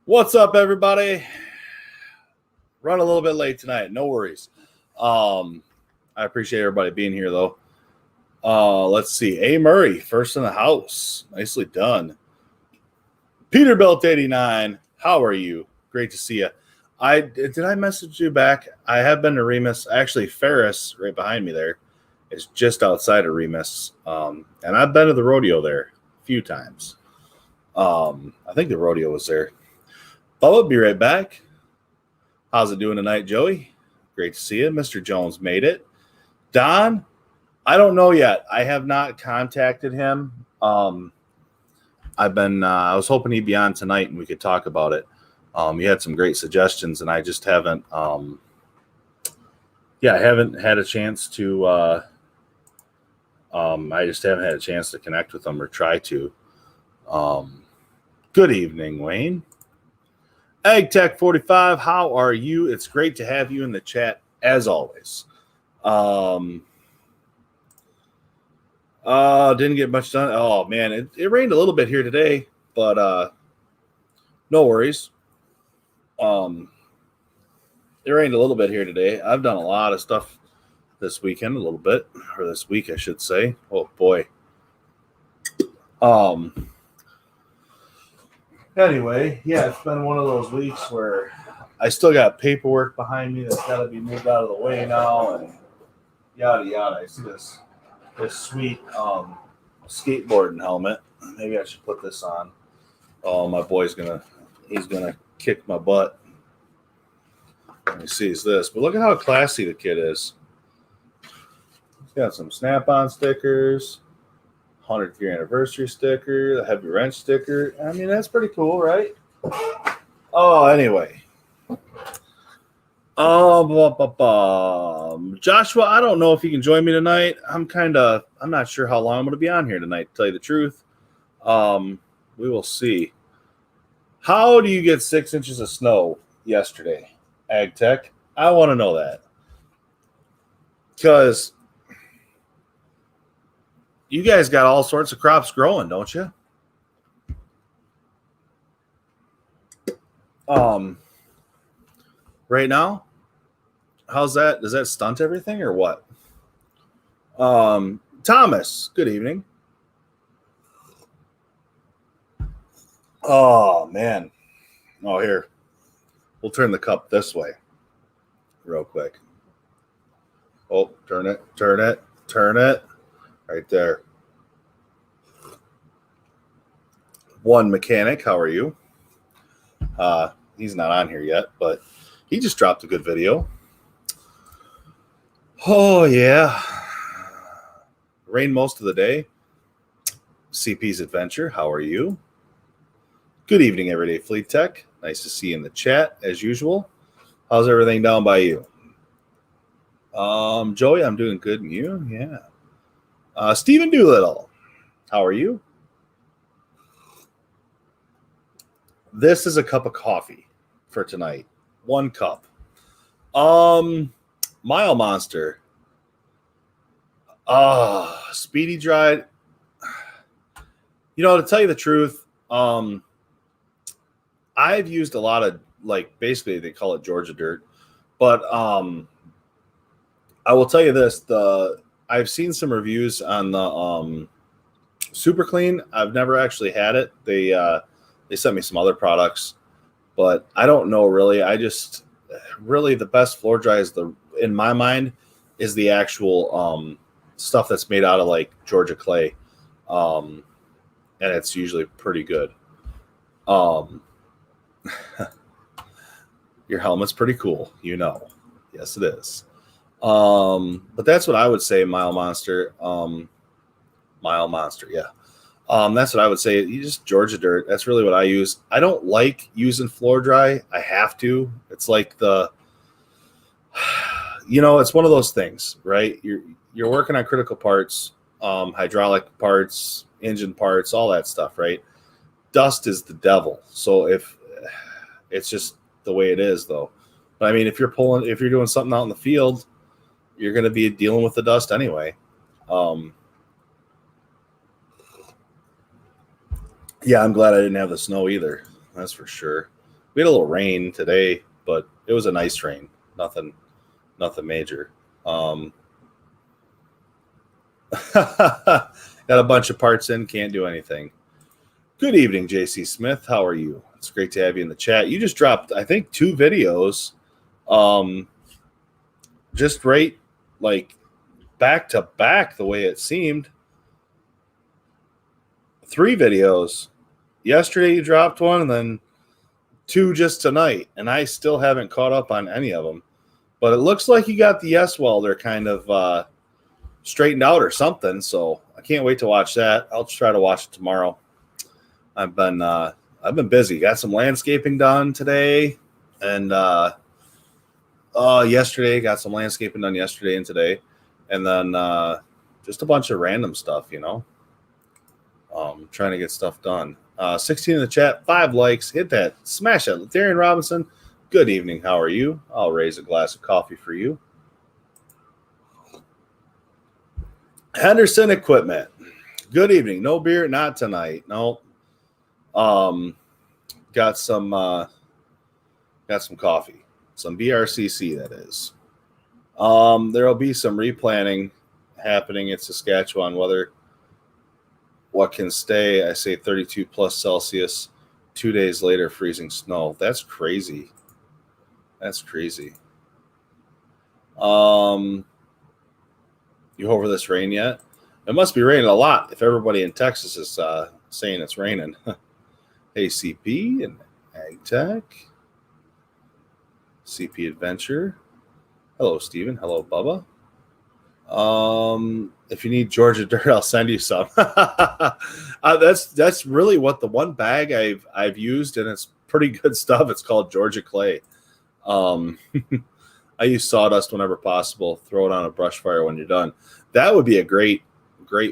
What's up, everybody? Run a little bit late tonight. No worries. I appreciate everybody being here, though. Let's see. A. Murray, first in the house. Nicely done. Peterbilt 89. How are you? Great to see you. Did I message you back? I have been to Remus. Actually, Ferris, right behind me there, is just outside of Remus. And I've been to the rodeo there a few times. I think the rodeo was there. Bubba, be right back. How's it doing tonight, Joey? Great to see you. Mr. Jones made it. Don, I don't know yet. I have not contacted him. I was hoping he'd be on tonight and we could talk about it. You had some great suggestions, and I just haven't. I haven't had a chance to. I just haven't had a chance to connect with him or try to. Good evening, Wayne. Egg Tech 45, how are you? It's great to have you in the chat as always. Didn't get much done. Oh man, it rained a little bit here today, but no worries. It rained a little bit here today. I've done a lot of stuff this weekend, a little bit, or this week I should say. Oh boy. Anyway, yeah, it's been one of those weeks where I still got paperwork behind me that's got to be moved out of the way now, and yada yada. I see this sweet skateboarding helmet. Maybe I should put this on. Oh, my boy's he's gonna kick my butt when he sees this. But look at how classy the kid is. He's got some Snap-on stickers. 100th year anniversary sticker, the heavy wrench sticker. I mean, that's pretty cool, right? Oh, anyway. Joshua, I don't know if you can join me tonight. I'm not sure how long I'm going to be on here tonight, to tell you the truth. We will see. How do you get 6 inches of snow yesterday, Ag Tech? I want to know that. Because you guys got all sorts of crops growing, don't you? Right now, how's that? Does that stunt everything or what? Thomas, good evening. Oh, man. Oh, here. We'll turn the cup this way real quick. Oh, turn it. Right there. One Mechanic, how are you? He's not on here yet, but he just dropped a good video. Oh, yeah. Rain most of the day. CP's Adventure, how are you? Good evening, Everyday Fleet Tech. Nice to see you in the chat, as usual. How's everything down by you? Joey, I'm doing good. And you? Yeah. Stephen Doolittle, how are you? This is a cup of coffee for tonight. 1 cup. Mile Monster. Speedy Dried. You know, to tell you the truth, I've used a lot of, basically they call it Georgia Dirt. But I will tell you this, I've seen some reviews on the Super Clean. I've never actually had it. They sent me some other products, but I don't know really. The best floor dry in my mind is the actual stuff that's made out of Georgia clay, and it's usually pretty good. Your helmet's pretty cool, you know. Yes, it is. But that's what I would say, Mile Monster. Yeah. That's what I would say. You just Georgia Dirt. That's really what I use. I don't like using floor dry. I have to. It's like it's one of those things, right? You're working on critical parts, hydraulic parts, engine parts, all that stuff, right? Dust is the devil. So if it's just the way it is, though. But I mean, if you're doing something out in the field, you're going to be dealing with the dust anyway. Yeah, I'm glad I didn't have the snow either. That's for sure. We had a little rain today, but it was a nice rain. Nothing major. Got a bunch of parts in, can't do anything. Good evening, JC Smith. How are you? It's great to have you in the chat. You just dropped, I think, 2 videos. Just right, like, back to back the way it seemed. 3 videos. Yesterday you dropped one, and then 2 just tonight, and I still haven't caught up on any of them. But it looks like you got the Yes Welder kind of straightened out or something, so I can't wait to watch that. I'll try to watch it tomorrow. I've been busy. Got some landscaping done today, and yesterday got some landscaping done yesterday and today, and then just a bunch of random stuff, trying to get stuff done. 16 in the chat, 5 likes. Hit that, smash that. Darian Robinson, good evening. How are you? I'll raise a glass of coffee for you. Henderson Equipment, good evening. No beer, not tonight. No. Got some coffee, some BRCC, that is. There'll be some replanting happening in Saskatchewan. What can stay, I say 32 plus Celsius, 2 days later, freezing snow. That's crazy. You over this rain yet? It must be raining a lot if everybody in Texas is saying it's raining. Hey, CP and AgTech. CP Adventure. Hello, Steven. Hello, Bubba. If you need Georgia dirt, I'll send you some. That's really what the one bag I've used, and it's pretty good stuff. It's called Georgia clay. I use sawdust whenever possible. Throw it on a brush fire when you're done. That would be a great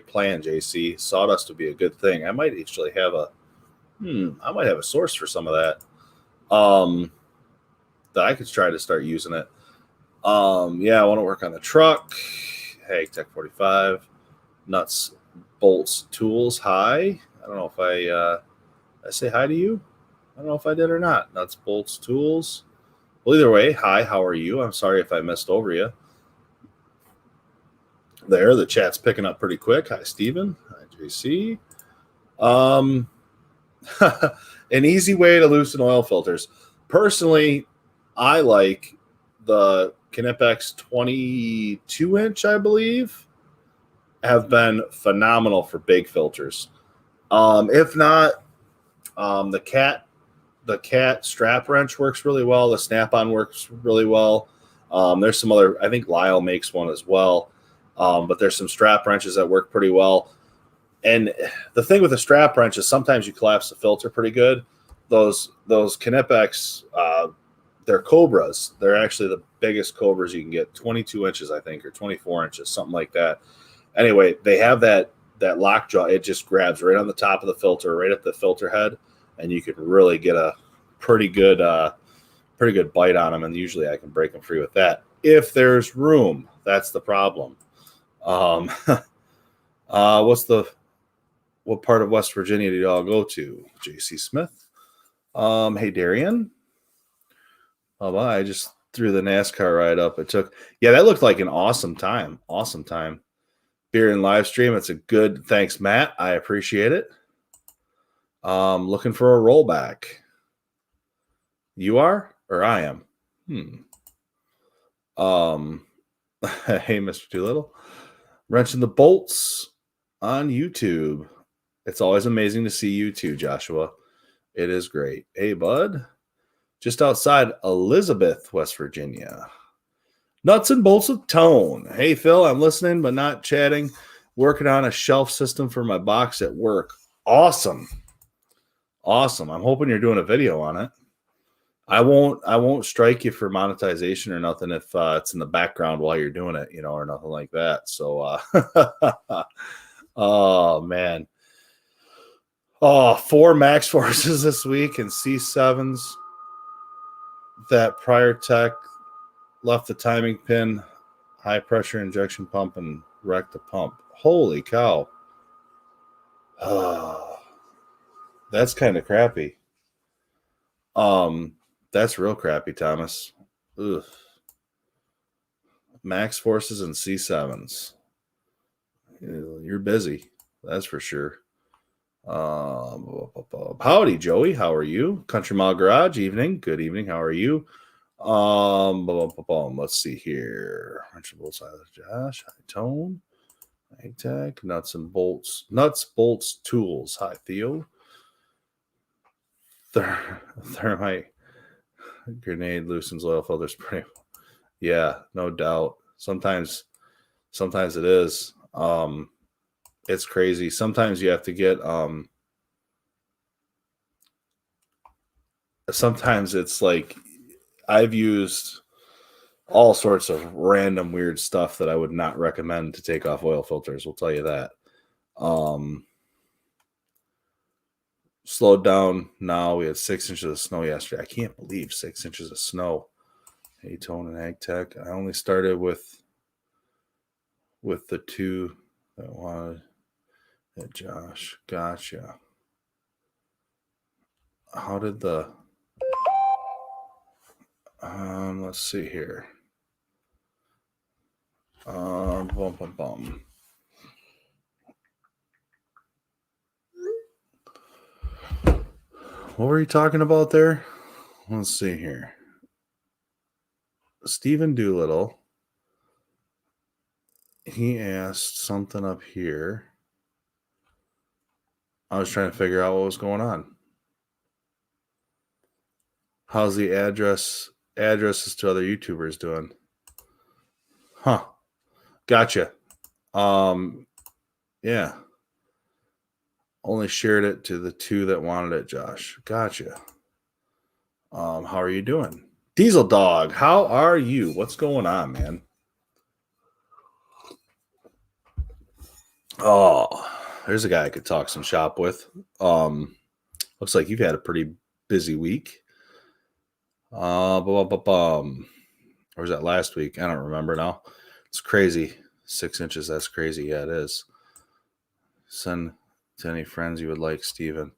plan, JC. Sawdust would be a good thing. I might actually have a source for some of that. That I could try to start using it. Yeah, I want to work on the truck. Hey, Tech 45. Nuts, bolts, tools. Hi. I don't know if I say hi to you. I don't know if I did or not. Nuts, bolts, tools. Well, either way, hi, how are you? I'm sorry if I missed over you. There, the chat's picking up pretty quick. Hi, Steven. Hi, JC. An easy way to loosen oil filters. Personally, I like the Knipex 22-inch, I believe, have been phenomenal for big filters. If not, the cat strap wrench works really well. The Snap-on works really well. There's some other, I think Lyle makes one as well. But there's some strap wrenches that work pretty well. And the thing with the strap wrench is sometimes you collapse the filter pretty good. Those Knipex, they're Cobras. They're actually the biggest Cobras you can get, 22 inches, I think, or 24 inches, something like that. Anyway, they have that lockjaw. It just grabs right on the top of the filter, right at the filter head, and you can really get a pretty good bite on them. And usually I can break them free with that if there's room. That's the problem. What part of West Virginia did y'all go to? JC Smith. Hey, Darian. Oh, well, I just threw the NASCAR ride up. That looked like an awesome time. Beer and live stream. It's a good, thanks, Matt. I appreciate it. Looking for a rollback. You are, or I am? Hey, Mr. Doolittle. Wrenching the bolts on YouTube. It's always amazing to see you too, Joshua. It is great. Hey, bud. Just outside Elizabeth, West Virginia. Nuts and bolts of tone. Hey, Phil, I'm listening but not chatting. Working on a shelf system for my box at work. Awesome. I'm hoping you're doing a video on it. I won't strike you for monetization or nothing if it's in the background while you're doing it, or nothing like that. So, oh man. 4 Max Forces this week and C7s. That prior tech left the timing pin, high pressure injection pump, and wrecked the pump. Holy cow. That's kind of crappy. That's real crappy, Thomas. Ugh. Max forces and C7s. You're busy. That's for sure. Howdy, Joey. How are you? Country Mile Garage. Evening. Good evening. How are you? Let's see here. Josh. Hi, Tone. High Tech. Nuts, Bolts, Tools. Hi, Theo. Thermite grenade loosens oil filter spray. Yeah, no doubt. Sometimes it is. It's crazy. Sometimes you have to get sometimes it's like I've used all sorts of random weird stuff that I would not recommend to take off oil filters. We'll tell you that. Slowed down now. We had 6 inches of snow yesterday. I can't believe 6 inches of snow. Hey, Tone and Ag Tech. I only started with the two that wanted it. Josh. Gotcha. How did the let's see here. What were you talking about there? Let's see here. Stephen Doolittle. He asked something up here. I was trying to figure out what was going on. How's the addresses to other YouTubers doing? Huh. Gotcha. Yeah. Only shared it to the two that wanted it, Josh. Gotcha. How are you doing? Diesel Dog, how are you? What's going on, man? Oh, there's a guy I could talk some shop with. Looks like you've had a pretty busy week. Or was that last week? I don't remember now. It's crazy. 6 inches, that's crazy. Yeah, it is. Send to any friends you would like, Steven.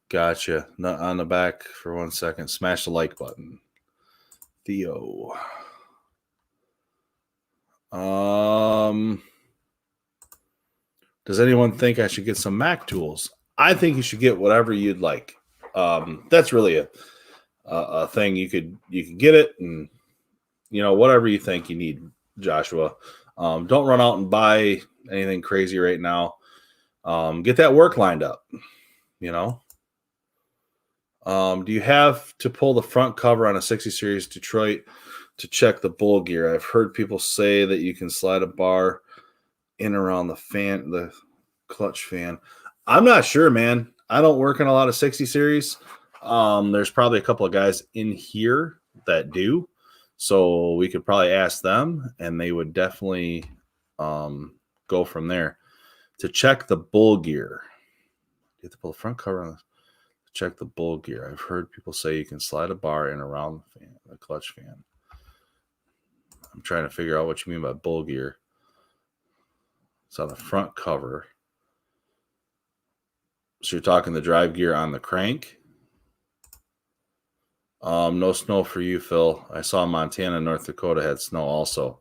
Gotcha. Not on the back for 1 second. Smash the like button. Theo. Does anyone think I should get some Mac tools? I think you should get whatever you'd like. That's really a thing. You could get it, and whatever you think you need, Joshua. Don't run out and buy anything crazy right now. Get that work lined up. Do you have to pull the front cover on a 60 Series Detroit to check the bull gear? I've heard people say that you can slide a bar in around the clutch fan. I'm not sure, man. I don't work in a lot of 60 Series. There's probably a couple of guys in here that do. So we could probably ask them, and they would definitely go from there. To check the bull gear, you have to pull the front cover on check the bull gear. I've heard people say you can slide a bar in around the clutch fan. I'm trying to figure out what you mean by bull gear. It's on the front cover. So you're talking the drive gear on the crank? No snow for you, Phil. I saw Montana and North Dakota had snow also.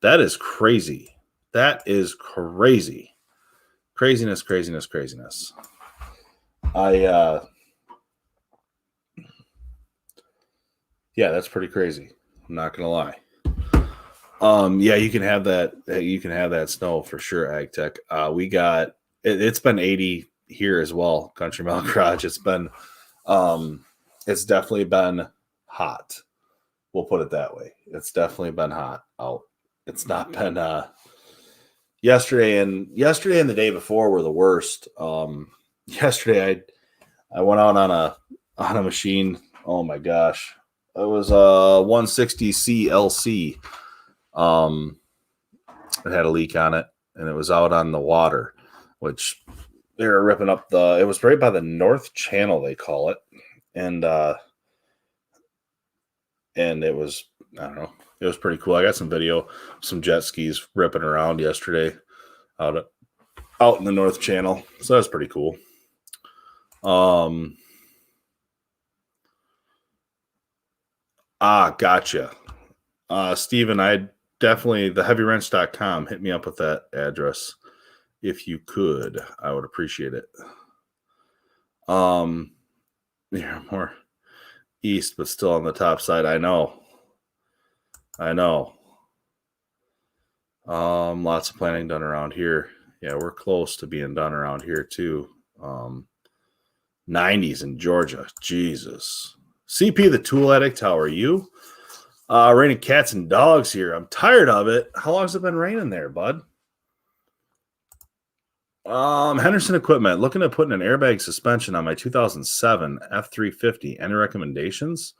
That is crazy. That is crazy. Craziness. Yeah, that's pretty crazy. I'm not gonna lie. Yeah, you can have that. You can have that snow for sure, Ag Tech. We got it's been 80 here as well. Country Mile Garage. It's been, it's definitely been hot. We'll put it that way. It's definitely been hot out. It's not been yesterday and the day before were the worst. Yesterday I went out on a machine. Oh my gosh. It was a 160C LC. It had a leak on it, and it was out on the water, which they were ripping up it was right by the North Channel, they call it. And it was, I don't know, it was pretty cool. I got some video, some jet skis ripping around yesterday out in the North Channel. So that's pretty cool. Gotcha. Steven, I definitely, theheavywrench.com, hit me up with that address. If you could, I would appreciate it. Yeah, more east, but still on the top side. I know. Lots of planning done around here. Yeah, we're close to being done around here too. 90s in Georgia. Jesus. CP the Tool Addict, how are you? Raining cats and dogs here. I'm tired of it. How long has it been raining there, bud? Henderson Equipment, looking at putting an airbag suspension on my 2007 F350. Any recommendations?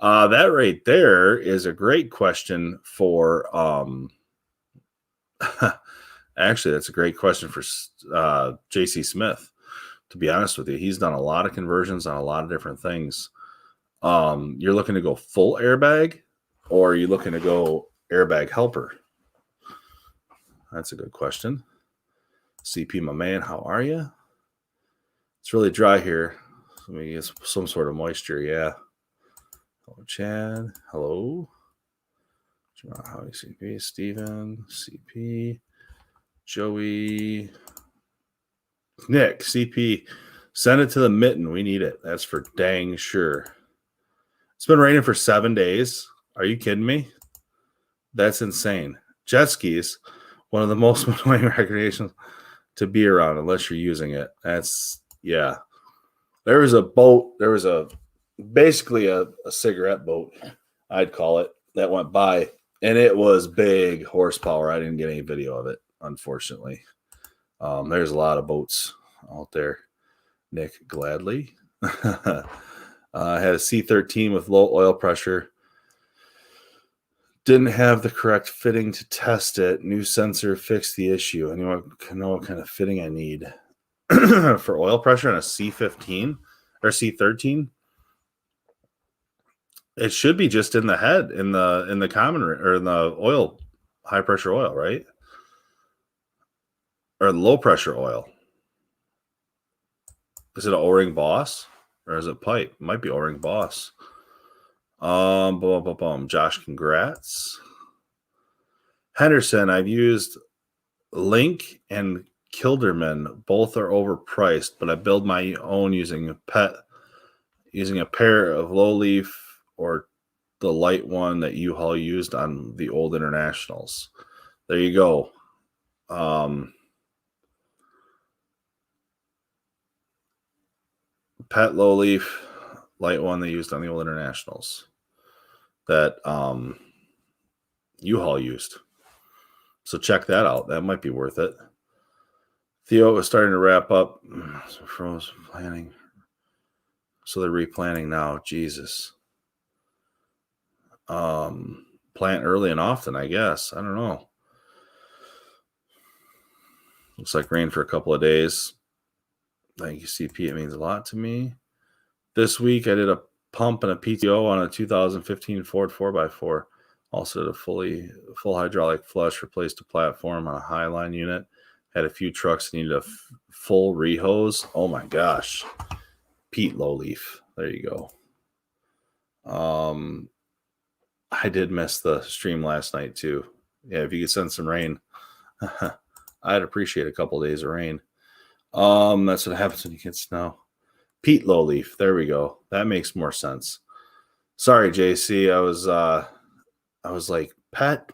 That right there is a great question for actually, that's a great question for JC Smith. To be honest with you, he's done a lot of conversions on a lot of different things. You're looking to go full airbag, or are you looking to go airbag helper? That's a good question. CP, my man, how are you? It's really dry here. Let me get some sort of moisture. Yeah. Hello, Chad. Hello. How are you, CP? Steven, CP, Joey, Nick, CP. Send it to the mitten. We need it. That's for dang sure. It's been raining for 7 days. Are you kidding me? That's insane. Jet skis, one of the most annoying recreations to be around unless you're using it. That's, yeah. There was a boat. There was basically a cigarette boat, I'd call it, that went by. And it was big horsepower. I didn't get any video of it, unfortunately. There's a lot of boats out there. Nick, gladly. I had a C13 with low oil pressure. Didn't have the correct fitting to test it. New sensor fixed the issue. Anyone can know what kind of fitting I need for oil pressure on a C15 or C13? It should be just in the head, in the common, or in the oil, high pressure oil, right? Or low pressure oil. Is it an O-ring Boss or is it pipe? It might be O-ring Boss. Josh, congrats. Henderson, I've used Link and Kilderman. Both are overpriced, but I build my own using a pair of low leaf or the light one that U-Haul used on the old Internationals. There you go. Pet low leaf, light one they used on the old Internationals that U-Haul used. So check that out. That might be worth it. Theo was starting to wrap up. So froze planning. So they're replanning now. Jesus. Plant early and often, I guess. I don't know. Looks like rain for a couple of days. Thank you, CP. It means a lot to me. This week, I did a pump and a PTO on a 2015 Ford 4x4. Also did a full hydraulic flush, replaced a platform on a Highline unit. Had a few trucks that needed a full rehose. Oh my gosh. Pete Lowleaf. There you go. I did miss the stream last night too. Yeah, if you could send some rain, I'd appreciate a couple of days of rain. That's what happens when you get snow. Pete Lowleaf. There we go. That makes more sense. Sorry, JC. I was like, Pat.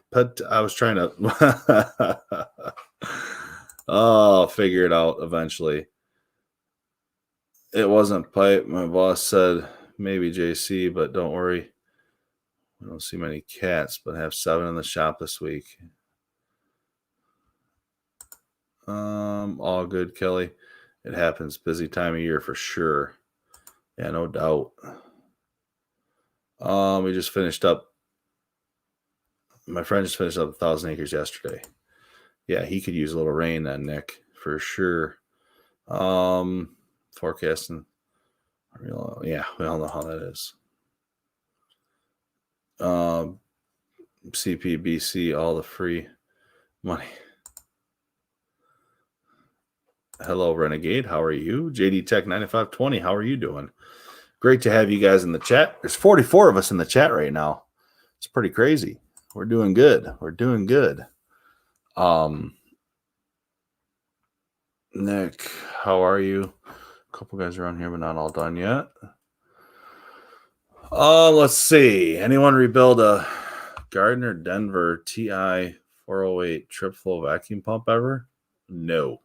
I was trying to figure it out eventually. It wasn't pipe. My boss said maybe JC, but don't worry. I don't see many cats, but I have 7 in the shop this week. All good, Kelly. It happens. Busy time of year for sure. Yeah, no doubt. We just finished up. My friend just finished up 1,000 acres yesterday. Yeah, he could use a little rain then, Nick, for sure. Forecasting. Yeah, we all know how that is. CPBC, all the free money. Hello, Renegade. How are you? JD Tech 9520. How are you doing? Great to have you guys in the chat. There's 44 of us in the chat right now. It's pretty crazy. We're doing good. We're doing good. Nick, how are you? A couple guys around here, but not all done yet. Let's see. Anyone rebuild a Gardner Denver TI 408 trip flow vacuum pump ever? No.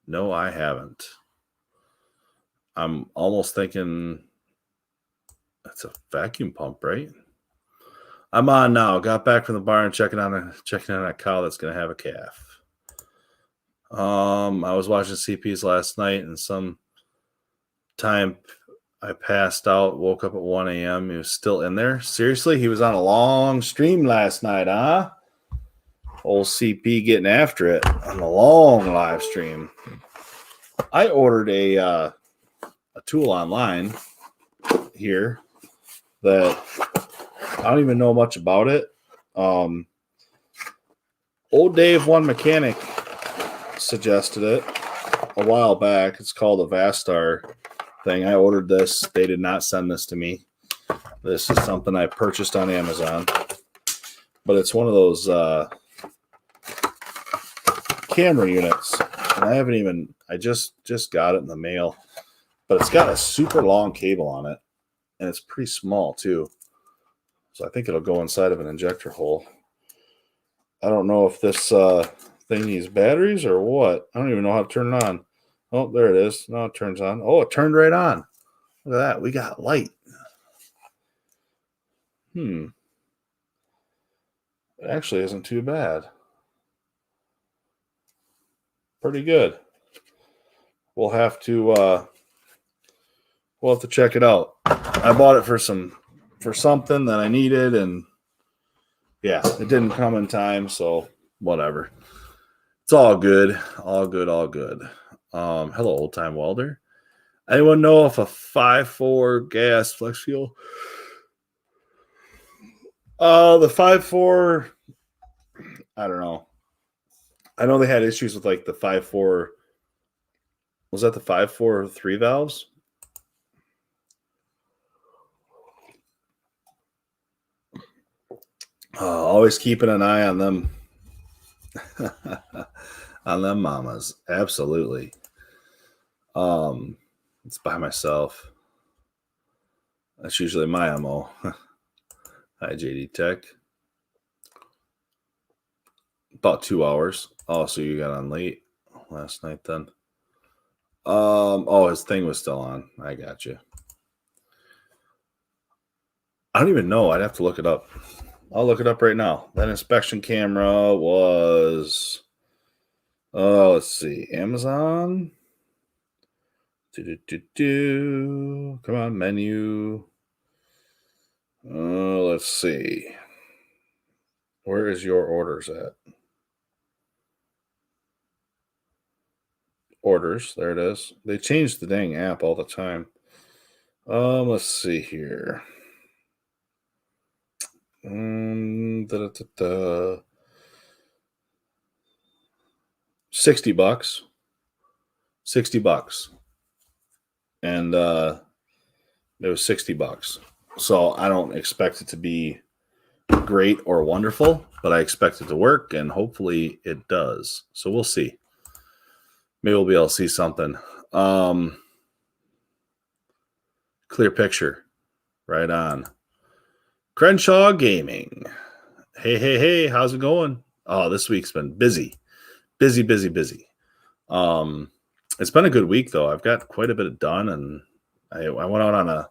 No, I haven't. I'm almost thinking that's a vacuum pump, right? I'm on now. Got back from the barn, checking on a cow that's gonna have a calf. I was watching CPs last night, and some time I passed out, woke up at 1 a.m. He was still in there. Seriously, he was on a long stream last night, huh? Old CP getting after it on a long live stream. I ordered a tool online here that I don't even know much about it. Old Dave One Mechanic suggested it a while back. It's called a Vastar thing. I ordered this. They did not send this to me. This is something I purchased on Amazon, but it's one of those camera units. And I just got it in the mail, but it's got a super long cable on it, and it's pretty small too. So I think it'll go inside of an injector hole. I don't know if this thing needs batteries or what. I don't even know how to turn it on. Oh, there it is. No, it turns on. Oh, it turned right on. Look at that. We got light. It actually isn't too bad. Pretty good. We'll have to check it out. I bought it for something that I needed, and yeah, it didn't come in time, so whatever. It's all good. All good, all good. Hello, old time welder. Anyone know if a 5.4 gas flex fuel? The 5.4, I don't know. I know they had issues with like the 5.4. Was that the 5.4 3 valves? Always keeping an eye on them. On them mamas. Absolutely. It's by myself. That's usually my MO. Hi, JD Tech. About 2 hours. Oh, so you got on late last night then. His thing was still on. I got you. I don't even know. I'd have to look it up. I'll look it up right now. That inspection camera was, let's see, Amazon. Come on, menu. Let's see. Where is your orders at? Orders. There it is. They change the dang app all the time. Let's see here. $60. $60. And it was $60. So I don't expect it to be great or wonderful, but I expect it to work, and hopefully it does. So we'll see. Maybe we'll be able to see something. Clear picture. Right on. Crenshaw Gaming. Hey, how's it going? Oh, this week's been busy. Busy. It's been a good week though. I've got quite a bit done, and I went out on an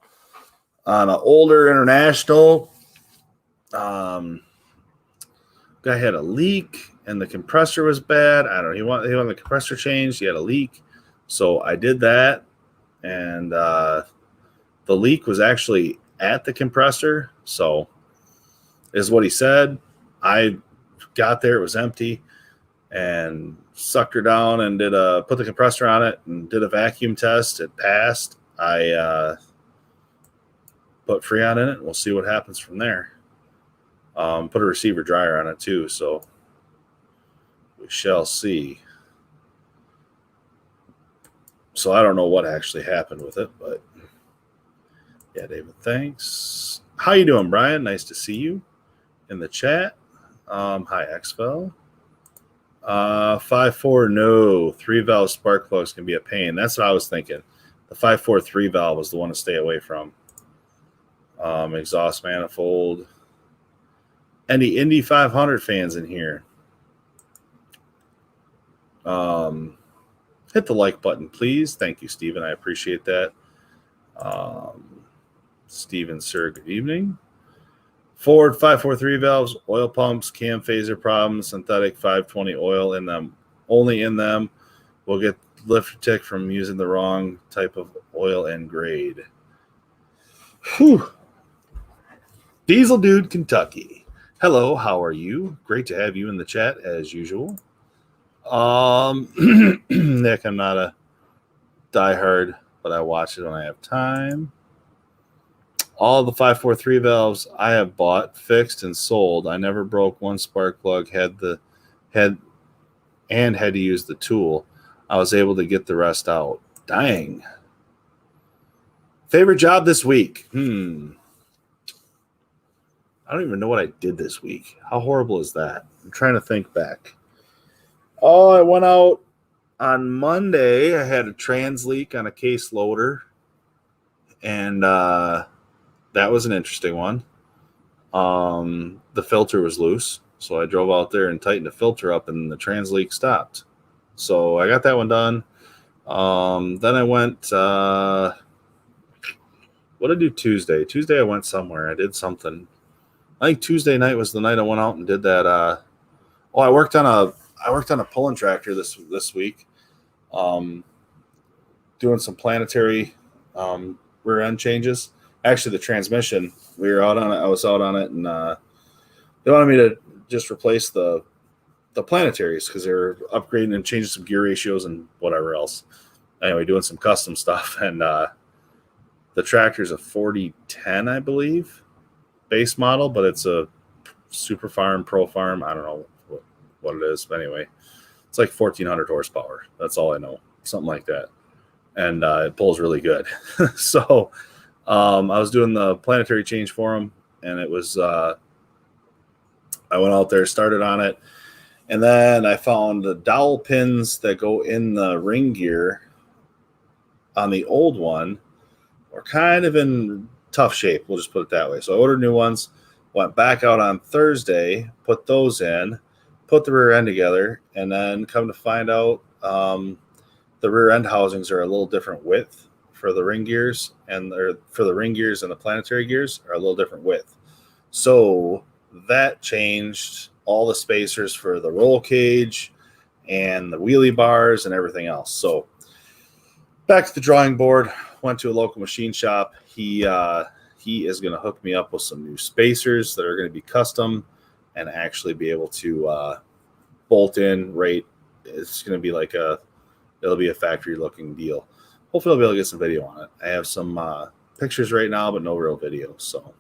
older international. Guy had a leak, and the compressor was bad. I don't know. He wanted the compressor changed. He had a leak, so I did that, and the leak was actually at the compressor. So is what he said. I got there, it was empty, and sucked her down and put the compressor on it and did a vacuum test. It passed. I put Freon in it, and we'll see what happens from there. Put a receiver dryer on it too, so we shall see. So I don't know what actually happened with it, but yeah, David, thanks. How you doing, Brian? Nice to see you in the chat. Hi, Xfel. 5.4, no. 3-valve spark plugs can be a pain. That's what I was thinking. The 5.4 3-valve was the one to stay away from. Exhaust manifold. Any Indy 500 fans in here? Hit the like button, please. Thank you, Steven. I appreciate that. Steven, sir, good evening. Ford 543 valves, oil pumps, cam phaser problems, synthetic 520 oil in them. Only in them will get lift tick from using the wrong type of oil and grade. Whew. Diesel Dude, Kentucky. Hello, how are you? Great to have you in the chat as usual. Nick, I'm not a diehard, but I watch it when I have time. All the 543 valves I have bought, fixed, and sold. I never broke one spark plug, had to use the tool. I was able to get the rest out. Dang. Favorite job this week? I don't even know what I did this week. How horrible is that? I'm trying to think back. Oh, I went out on Monday. I had a trans leak on a case loader, and that was an interesting one. The filter was loose, so I drove out there and tightened the filter up, and the trans leak stopped. So I got that one done. Then I went. What did I do Tuesday? Tuesday I went somewhere. I did something. I think Tuesday night was the night I went out and did that. I worked on a pulling tractor this week, doing some planetary rear end changes. Actually, the transmission, we were out on it. I was out on it, and they wanted me to just replace the planetaries because they're upgrading and changing some gear ratios and whatever else. Anyway, doing some custom stuff, and the tractor's a 4010, I believe, base model, but it's a Super Farm, Pro Farm. I don't know what it is, but anyway, it's like 1,400 horsepower. That's all I know, something like that, and it pulls really good. So. I was doing the planetary change for him, and it was I went out there, started on it, and then I found the dowel pins that go in the ring gear on the old one were kind of in tough shape. We'll just put it that way. So I ordered new ones, went back out on Thursday, put those in, put the rear end together, and then come to find out the rear end housings are a little different width. For the ring gears and the planetary gears are a little different width. So that changed all the spacers for the roll cage and the wheelie bars and everything else. So back to the drawing board, went to a local machine shop. He is going to hook me up with some new spacers that are going to be custom and actually be able to bolt in right. It's going to be it'll be a factory looking deal. Hopefully I'll be able to get some video on it. I have some pictures right now, but no real video. So,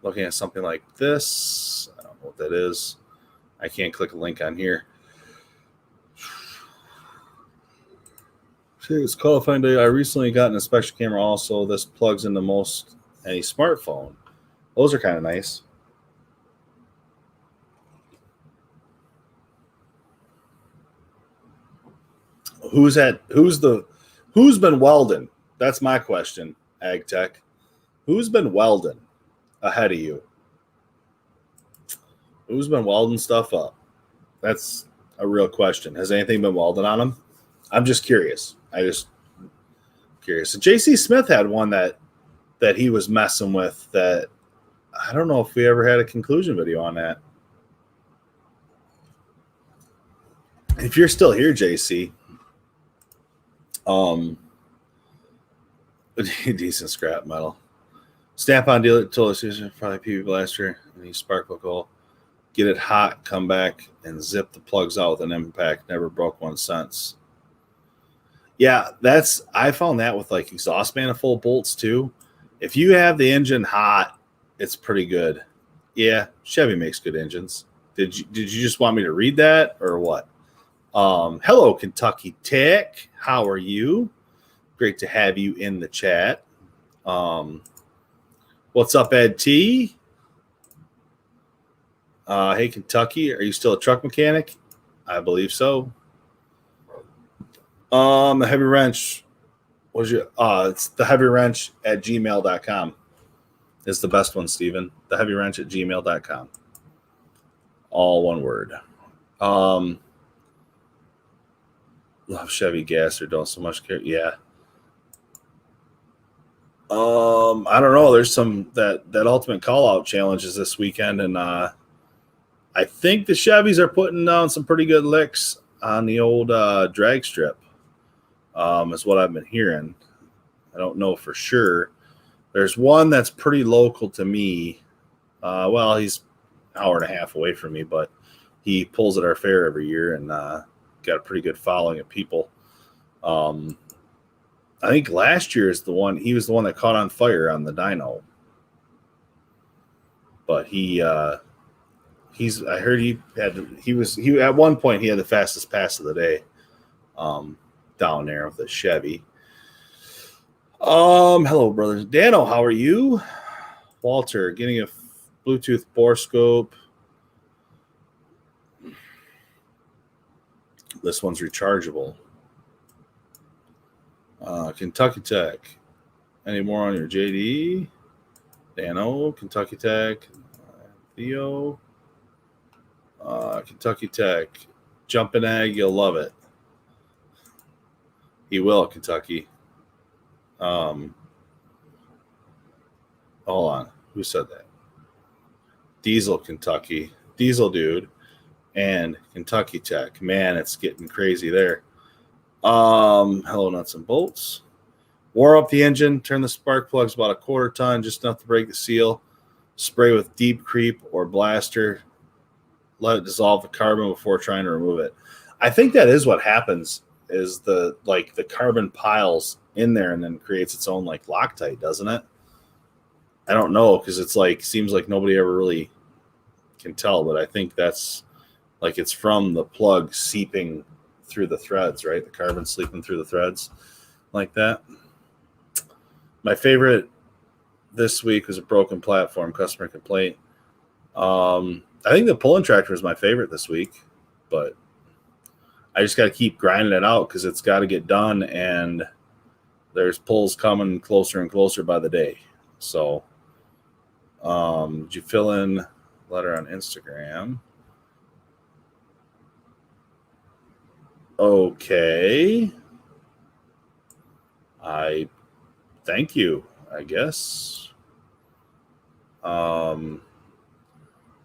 looking at something like this. I don't know what that is. I can't click a link on here. It's qualifying day. I recently got an inspection camera also. This plugs into most any smartphone. Those are kind of nice. Who's been welding? That's my question, Ag Tech. Who's been welding ahead of you? Who's been welding stuff up? That's a real question. Has anything been welding on them? I'm just curious. Curious. So JC Smith had one that he was messing with that I don't know if we ever had a conclusion video on that. If you're still here, JC, decent scrap metal. Snap-on dealer told us probably PV blaster and spark plug hole. Get it hot, come back and zip the plugs out with an impact. Never broke one since. Yeah, I found that with like exhaust manifold bolts too. If you have the engine hot, it's pretty good. Yeah, Chevy makes good engines. Did you just want me to read that or what? Hello, Kentucky Tech. How are you? Great to have you in the chat. What's up, Ed T? Hey, Kentucky, are you still a truck mechanic? I believe so. The Heavy Wrench. It's the Heavy Wrench at gmail.com is the best one, Steven. The Heavy Wrench at gmail.com. All one word. Love Chevy gas or don't so much care. Yeah. I don't know. There's some that ultimate call out challenges this weekend, and I think the Chevys are putting down some pretty good licks on the old drag strip. Is what I've been hearing. I don't know for sure. There's one that's pretty local to me. Well, he's an hour and a half away from me, but he pulls at our fair every year and got a pretty good following of people. I think last year is the one. He was the one that caught on fire on the dyno. But I heard he at one point he had the fastest pass of the day, down there with the Chevy. Hello, brothers. Dano, how are you? Walter, getting a Bluetooth borescope. This one's rechargeable. Kentucky Tech. Any more on your JD? Dano, Kentucky Tech. Theo. Kentucky Tech. Jumping Egg, you'll love it. He will, Kentucky. Hold on. Who said that? Diesel Kentucky. Diesel Dude. And Kentucky Tech. Man, it's getting crazy there. Hello, nuts and bolts. Wore up the engine. Turn the spark plugs about a quarter ton, just enough to break the seal. Spray with deep creep or blaster. Let it dissolve the carbon before trying to remove it. I think that is what happens. Is the carbon piles in there and then creates its own like Loctite, doesn't it? I don't know because it's like seems like nobody ever really can tell, but I think that's like it's from the plug seeping through the threads, right? The carbon sleeping through the threads like that. My favorite this week was a broken platform customer complaint. I think the pulling tractor is my favorite this week, but I just got to keep grinding it out because it's got to get done, and there's pulls coming closer and closer by the day. So, did you fill in letter on Instagram? Okay. I thank you, I guess. Kind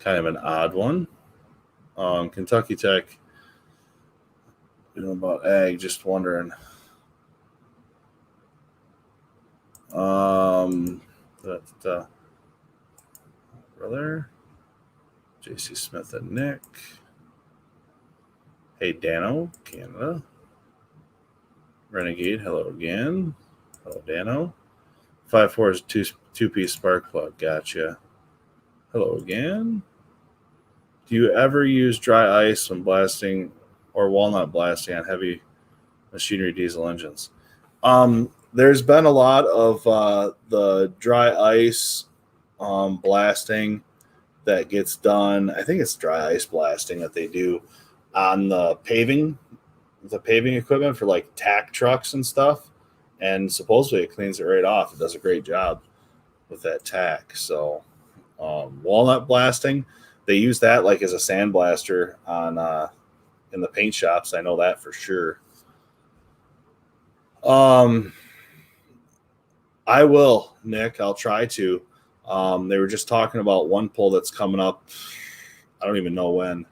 of an odd one. Kentucky Tech. You know about ag, just wondering. Brother. JC Smith and Nick. Hey, Dano, Canada. Renegade, hello again. Hello, Dano. 5.4 is two-piece spark plug. Gotcha. Hello again. Do you ever use dry ice when blasting or walnut blasting on heavy machinery diesel engines? There's been a lot of the dry ice blasting that gets done. I think it's dry ice blasting that they do on the paving equipment for like tack trucks and stuff. And supposedly it cleans it right off. It does a great job with that tack. So walnut blasting, they use that like as a sandblaster on in the paint shops. I know that for sure. I will, Nick. I'll try to. They were just talking about one pull that's coming up. I don't even know when.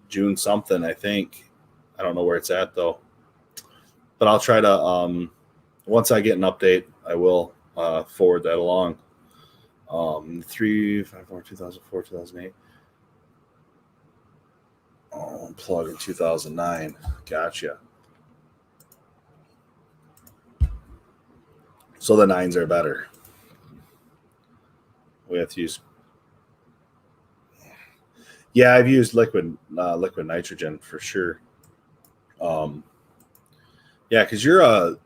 June something, I think. I don't know where it's at though. But I'll try to. Once I get an update, I will forward that along. 354 2004 2008. Plug in 2009. Gotcha. So the 9s are better. We have to use. Yeah, I've used liquid nitrogen for sure. Yeah, because you're a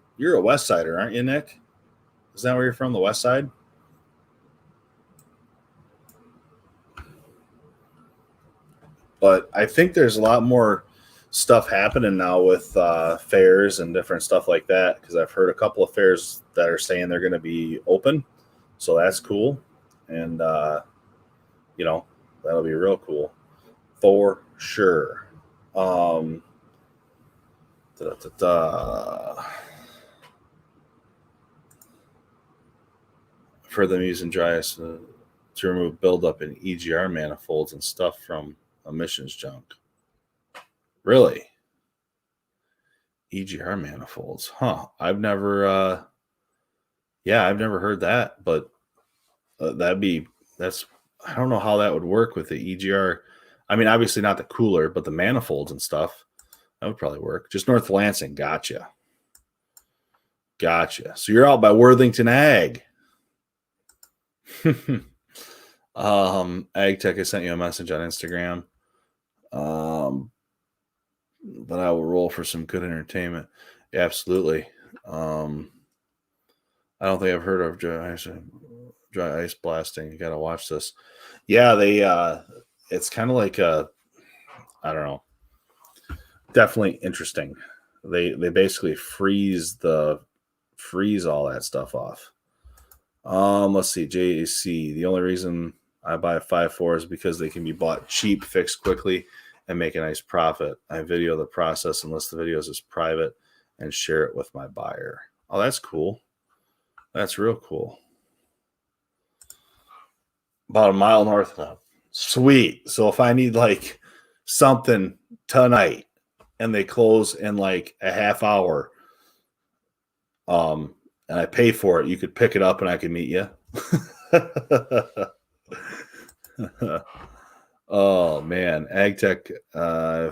West Sider, aren't you, Nick? Is that where you're from, the West Side? But I think there's a lot more stuff happening now with fairs and different stuff like that. Because I've heard a couple of fairs that are saying they're going to be open, so that's cool, and you know that'll be real cool for sure. Um, da, da, da. For them using dry ice to remove buildup in EGR manifolds and stuff from emissions junk. Really? EGR manifolds? Huh? I've never. I've never heard that, but that's. I don't know how that would work with the EGR. I mean, obviously not the cooler, but the manifolds and stuff that would probably work. Just north of Lansing. Gotcha. So you're out by Worthington Ag. Ag Tech, I sent you a message on Instagram. But I will roll for some good entertainment. Yeah, absolutely. I don't think I've heard of dry ice blasting. You got to watch this. Yeah, they. It's kind of like I don't know. Definitely interesting. They basically freeze all that stuff off. Let's see. JAC. The only reason I buy a 5.4 is because they can be bought cheap, fixed quickly, and make a nice profit. I video the process and list the videos as private and share it with my buyer. Oh, that's cool. That's real cool. About a mile north of them. Sweet. So if I need like something tonight and they close in like a half hour, and I pay for it, you could pick it up and I could meet you. Oh man, Ag Tech. I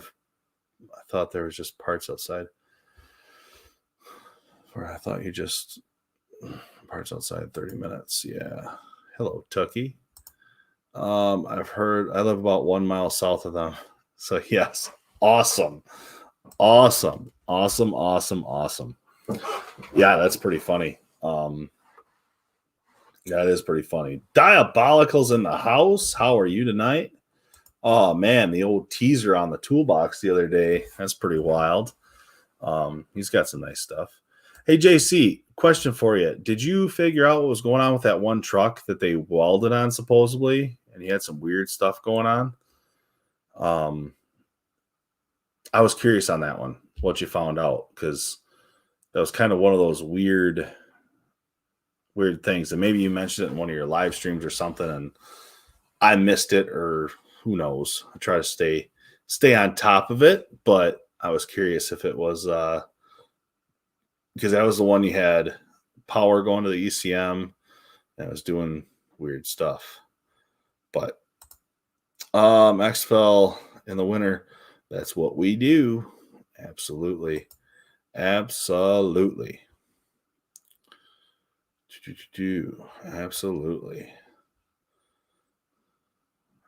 thought there was just parts outside. Or I thought you just parts outside 30 minutes. Yeah. Hello, Tucky. I've heard I live about 1 mile south of them. So yes. Awesome. Yeah, that's pretty funny. That is pretty funny. Diabolical's in the house. How are you tonight? Oh man, the old teaser on the toolbox the other day. That's pretty wild. He's got some nice stuff. Hey JC, question for you. Did you figure out what was going on with that one truck that they welded on supposedly? And he had some weird stuff going on. I was curious on that one, what you found out, because that was kind of one of those weird things. And maybe you mentioned it in one of your live streams or something, and I missed it, or who knows. I try to stay on top of it, but I was curious if it was because that was the one you had power going to the ECM and it was doing weird stuff. But XFL in the winter, that's what we do. Absolutely. Absolutely.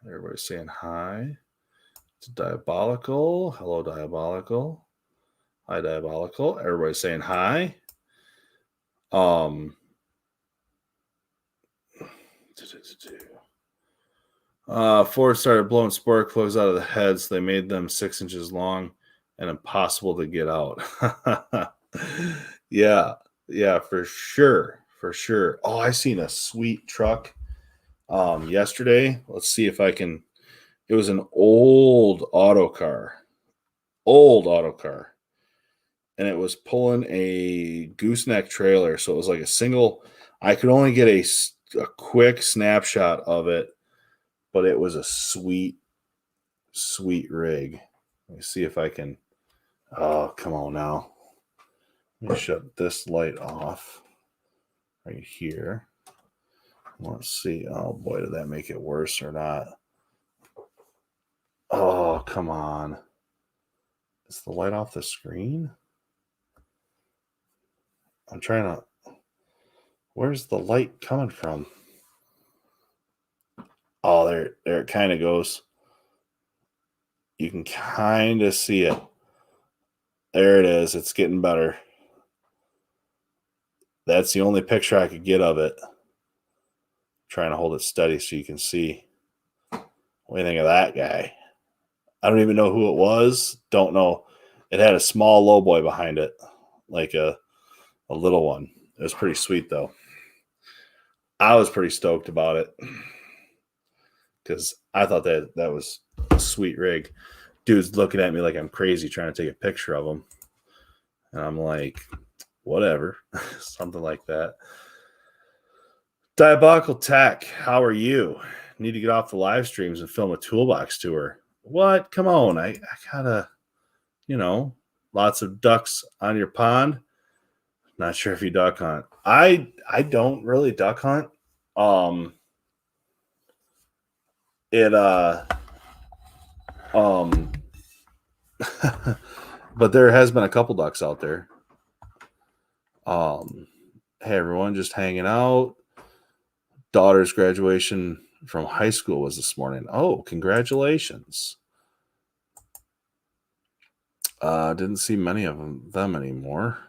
Everybody's saying hi. It's Diabolical. Hello, Diabolical. Hi, Diabolical. Everybody's saying hi. Ford started blowing spark plugs out of the heads. They made them 6 inches long and impossible to get out. Yeah, for sure. Oh, I seen a sweet truck yesterday. Let's see if I can. It was an old auto car, and it was pulling a gooseneck trailer. So it was like a single. I could only get a quick snapshot of it, but it was a sweet rig. Let me see if I can. Oh, come on now. Let me shut this light off right here. Let's see. Oh boy, did that make it worse or not? Oh, come on. Is the light off the screen? I'm trying to. Where's the light coming from? Oh, there it kind of goes. You can kind of see it. There it is. It's getting better. That's the only picture I could get of it. Trying to hold it steady so you can see. What do you think of that guy? I don't even know who it was. Don't know. It had a small low boy behind it, like a little one. It was pretty sweet, though. I was pretty stoked about it because I thought that was a sweet rig. Dude's looking at me like I'm crazy trying to take a picture of him. And I'm like, whatever. Something like that. Diabolical Tech, how are you? Need to get off the live streams and film a toolbox tour. What? Come on. I gotta, lots of ducks on your pond. Not sure if you duck hunt. I don't really duck hunt. But there has been a couple ducks out there. Hey everyone, just hanging out. Daughter's graduation from high school was this morning. Oh, congratulations. Didn't see many of them anymore.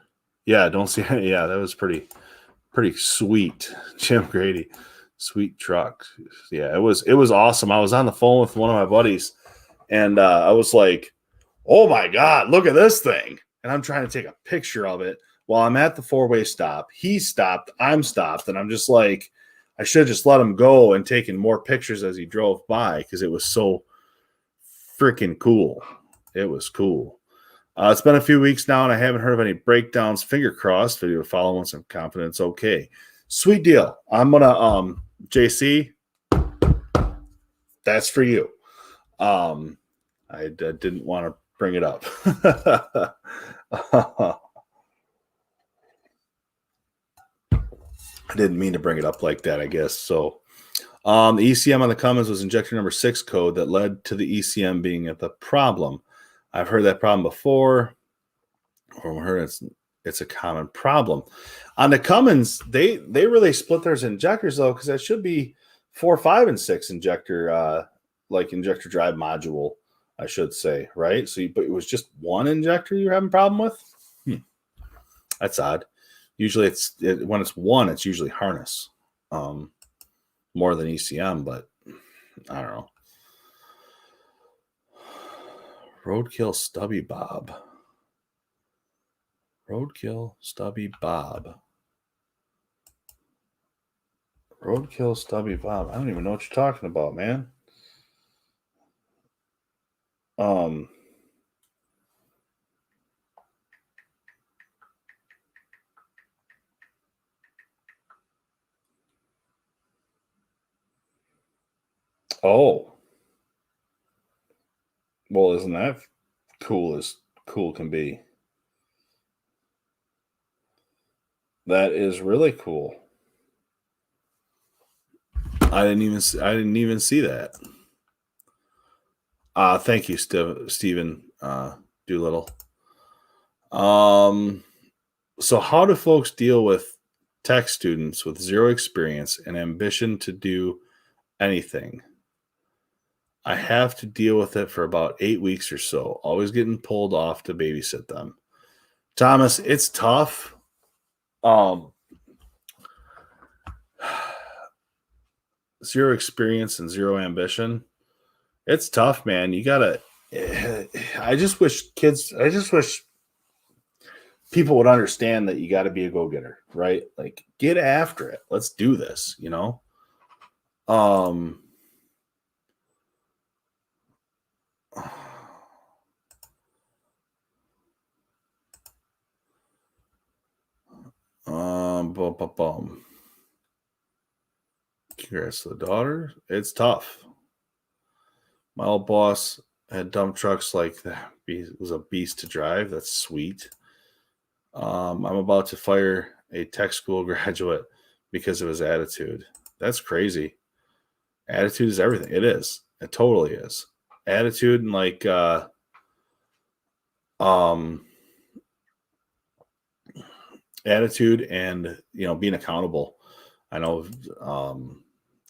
Yeah, don't see any. Yeah, that was pretty sweet. Jim Grady. Sweet truck. Yeah, it was awesome. I was on the phone with one of my buddies and I was like, oh my God, look at this thing. And I'm trying to take a picture of it while I'm at the four-way stop. He stopped, I'm stopped, and I'm just like, I should have just let him go and taken more pictures as he drove by because it was so freaking cool. It was cool. It's been a few weeks now, and I haven't heard of any breakdowns. Finger crossed. Video to follow once I'm confident it's okay. Sweet deal. I'm gonna JC. That's for you. I didn't want to bring it up. I didn't mean to bring it up like that, I guess. So the ECM on the Cummins was injector number 6 code that led to the ECM being at the problem. I've heard that problem before, or I've heard it's a common problem. On the Cummins, they really split their injectors, though, because that should be 4, 5, and 6 injector, like injector drive module, I should say, right? So, but it was just one injector you're having a problem with? That's odd. Usually when it's one, it's usually harness more than ECM, but I don't know. Roadkill Stubby Bob. Roadkill Stubby Bob. Roadkill Stubby Bob. I don't even know what you're talking about, man. Oh. Well, isn't that cool as cool can be? That is really cool. I didn't even see that. Thank you, Stephen Doolittle. So how do folks deal with tech students with zero experience and ambition to do anything? I have to deal with it for about 8 weeks or so, always getting pulled off to babysit them. Thomas, it's tough. Zero experience and zero ambition. It's tough, man. You gotta. I just wish people would understand that you got to be a go-getter, right? Like, get after it. Let's do this. Congrats to the daughter. It's tough. My old boss had dump trucks like that. It was a beast to drive. That's sweet. I'm about to fire a tech school graduate because of his attitude. That's crazy. Attitude is everything. It is. It totally is. Attitude and like attitude and being accountable. I know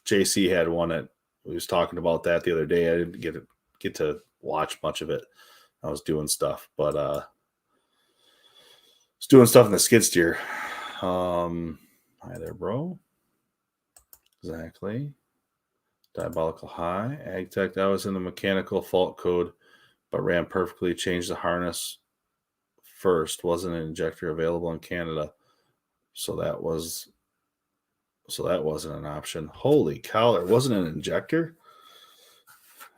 JC had one that we was talking about that the other day. I didn't get to watch much of it. I was doing stuff, but was doing stuff in the skid steer. Hi there, bro. Exactly. Diabolical High. AgTech, that was in the mechanical fault code, but ran perfectly. Changed the harness first. Wasn't an injector available in Canada. So that wasn't an option. Holy cow, there wasn't an injector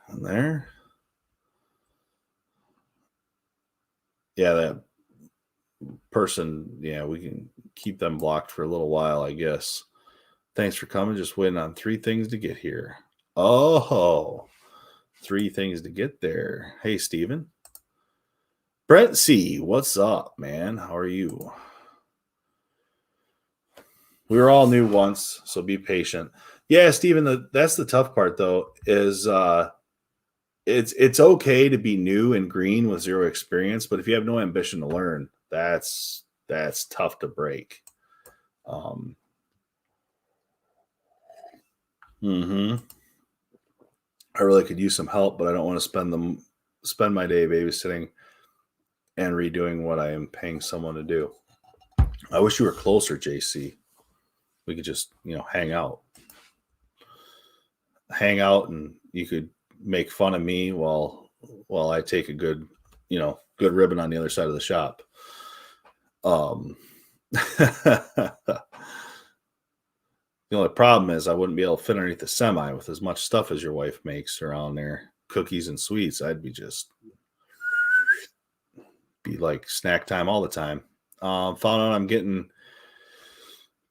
in there. Yeah, that person, yeah, we can keep them blocked for a little while, I guess. Thanks for coming. Just waiting on 3 things to get here. Oh, 3 things to get there. Hey, Steven. Brent C., what's up, man? How are you? We were all new once, so be patient. Yeah, Steven, that's the tough part, though, is it's okay to be new and green with zero experience, but if you have no ambition to learn, that's tough to break. I really could use some help, but I don't want to spend my day babysitting and redoing what I am paying someone to do. I wish you were closer, JC. We could just, hang out, and you could make fun of me while I take a good ribbon on the other side of the shop. The only problem is I wouldn't be able to fit underneath the semi with as much stuff as your wife makes around there, cookies and sweets. I'd be like snack time all the time. Found out I'm getting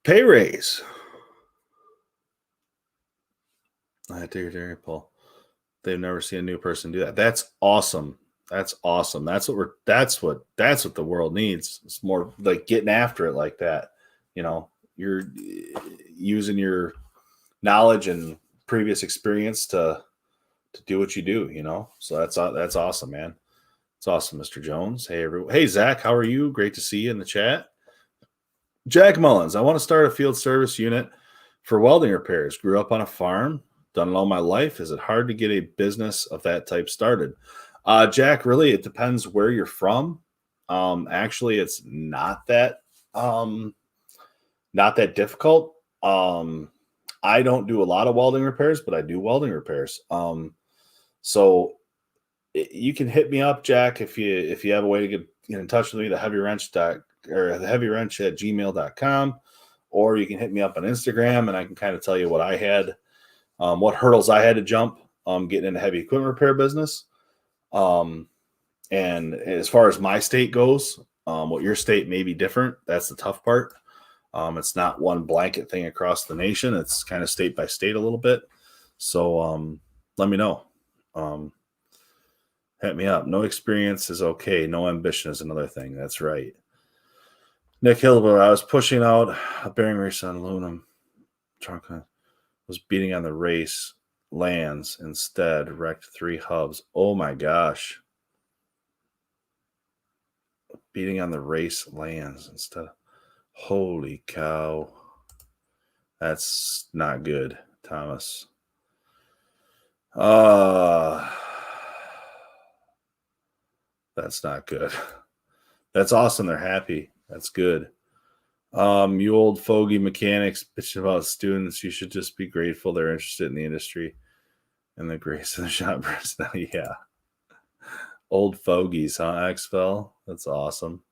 pay raise. I dare Paul. They've never seen a new person do that. That's awesome. That's awesome. That's what the world needs. It's more like getting after it like that. You're using your knowledge and previous experience to do what you do, So that's awesome, man. It's awesome, Mr. Jones. Hey, everyone. Hey, Zach, how are you? Great to see you in the chat. Jack Mullins, I want to start a field service unit for welding repairs. Grew up on a farm, done it all my life. Is it hard to get a business of that type started? Jack, really, it depends where you're from. Actually, it's not that difficult. I don't do a lot of welding repairs, but I do welding repairs. So you can hit me up, Jack, if you have a way to get in touch with me, the heavywrench at gmail.com, or you can hit me up on Instagram and I can kind of tell you what I had, what hurdles I had to jump, getting into heavy equipment repair business. And as far as my state goes, what your state may be different. That's the tough part. It's not one blanket thing across the nation. It's kind of state by state a little bit. So let me know. Hit me up. No experience is okay. No ambition is another thing. That's right. Nick Hilbert, I was pushing out a bearing race on aluminum. Trunk was beating on the race lands instead. Wrecked 3 hubs. Oh my gosh. Beating on the race lands instead. Holy cow. That's not good, Thomas. That's not good. That's awesome. They're happy. That's good. You old fogey mechanics bitching about students. You should just be grateful they're interested in the industry and the grace of the shop personnel. Yeah. Old fogies, huh, Xfel? That's awesome.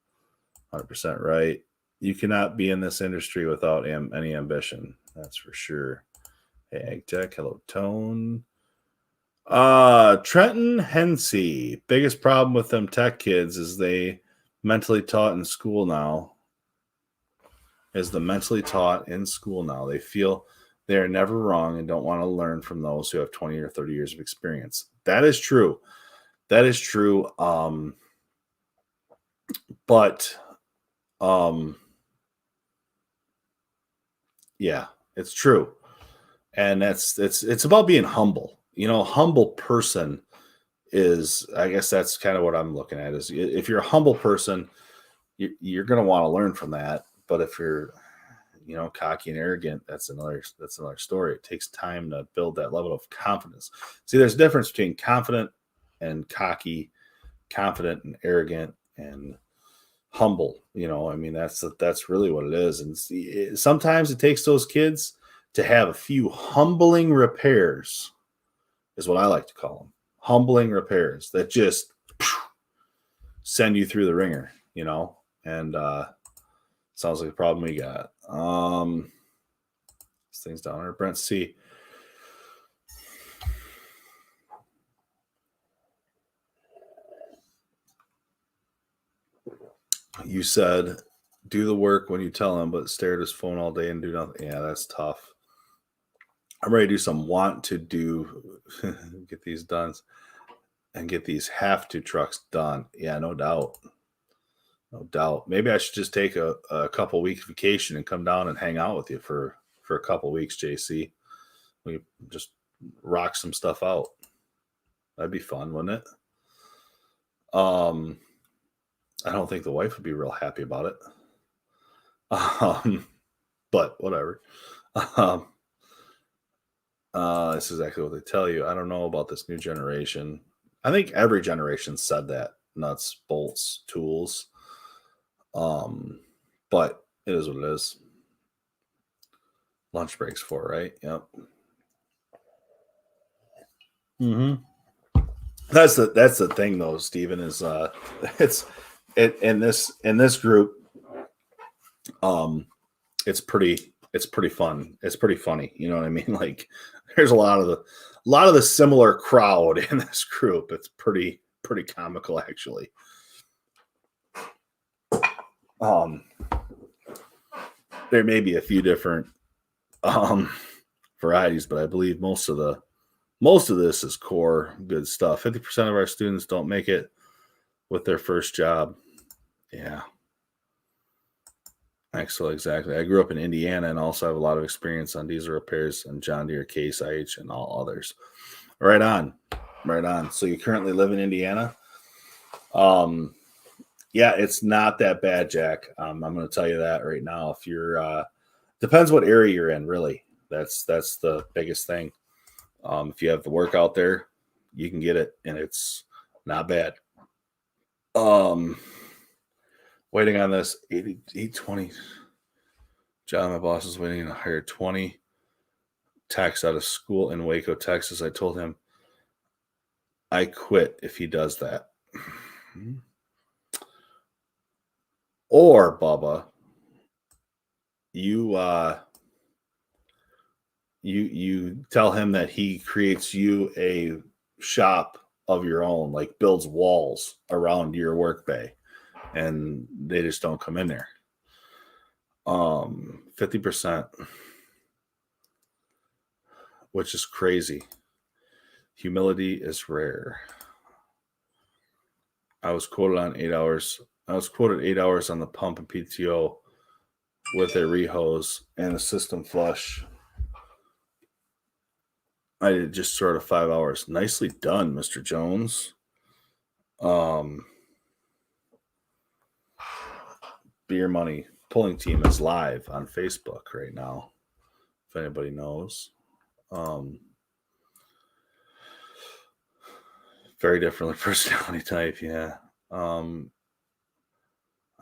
100% right. You cannot be in this industry without any ambition. That's for sure. Hey, AgTech. Hello, Tone. Trenton Hensey. Biggest problem with them tech kids is they mentally taught in school now. They feel they are never wrong and don't want to learn from those who have 20 or 30 years of experience. That is true. But yeah, it's true. And it's about being humble. Humble person is, I guess that's kind of what I'm looking at, is if you're a humble person, you're going to want to learn from that. But if you're, cocky and arrogant, that's another story. It takes time to build that level of confidence. See, there's a difference between confident and cocky, confident and arrogant and humble. I mean, that's really what it is. And sometimes it takes those kids to have a few humbling repairs, is what I like to call them. Humbling repairs that just send you through the ringer, and sounds like a problem we got. This thing's down there. Brent C. You said do the work when you tell him, but stare at his phone all day and do nothing. Yeah, that's tough. I'm ready to do some want to do, get these done and get these have to trucks done. Yeah, no doubt. No doubt. Maybe I should just take a couple weeks vacation and come down and hang out with you for a couple weeks, JC. We just rock some stuff out. That'd be fun, wouldn't it? I don't think the wife would be real happy about it. But whatever. This is exactly what they tell you. I don't know about this new generation. I think every generation said that. Nuts, bolts, tools. But it is what it is. Lunch breaks for, right? Yep. That's the thing though, Stephen, is it's in this group, it's pretty fun. It's pretty funny. You know what I mean? Like there's a lot of the similar crowd in this group. It's pretty comical actually. There may be a few different varieties, but I believe most of this is core good stuff. 50% of our students don't make it with their first job. Yeah. Excellent. Exactly. I grew up in Indiana and also have a lot of experience on diesel repairs and John Deere, Case IH, and all others. Right on. So you currently live in Indiana? Yeah, it's not that bad, Jack. I'm going to tell you that right now. If you're, depends what area you're in, really. That's the biggest thing. If you have the work out there, you can get it, and it's not bad. Waiting on this 820. John, my boss is waiting to hire 20 techs out of school in Waco, Texas. I told him I quit if he does that. Or Bubba, you tell him that he creates you a shop of your own, like builds walls around your work bay, and they just don't come in there. 50%, which is crazy. Humility is rare. I was quoted 8 hours on the pump and PTO with a rehose and a system flush. I did just sort of 5 hours. Nicely done, Mr. Jones. Beer Money Pulling Team is live on Facebook right now, if anybody knows. Very different personality type, yeah. I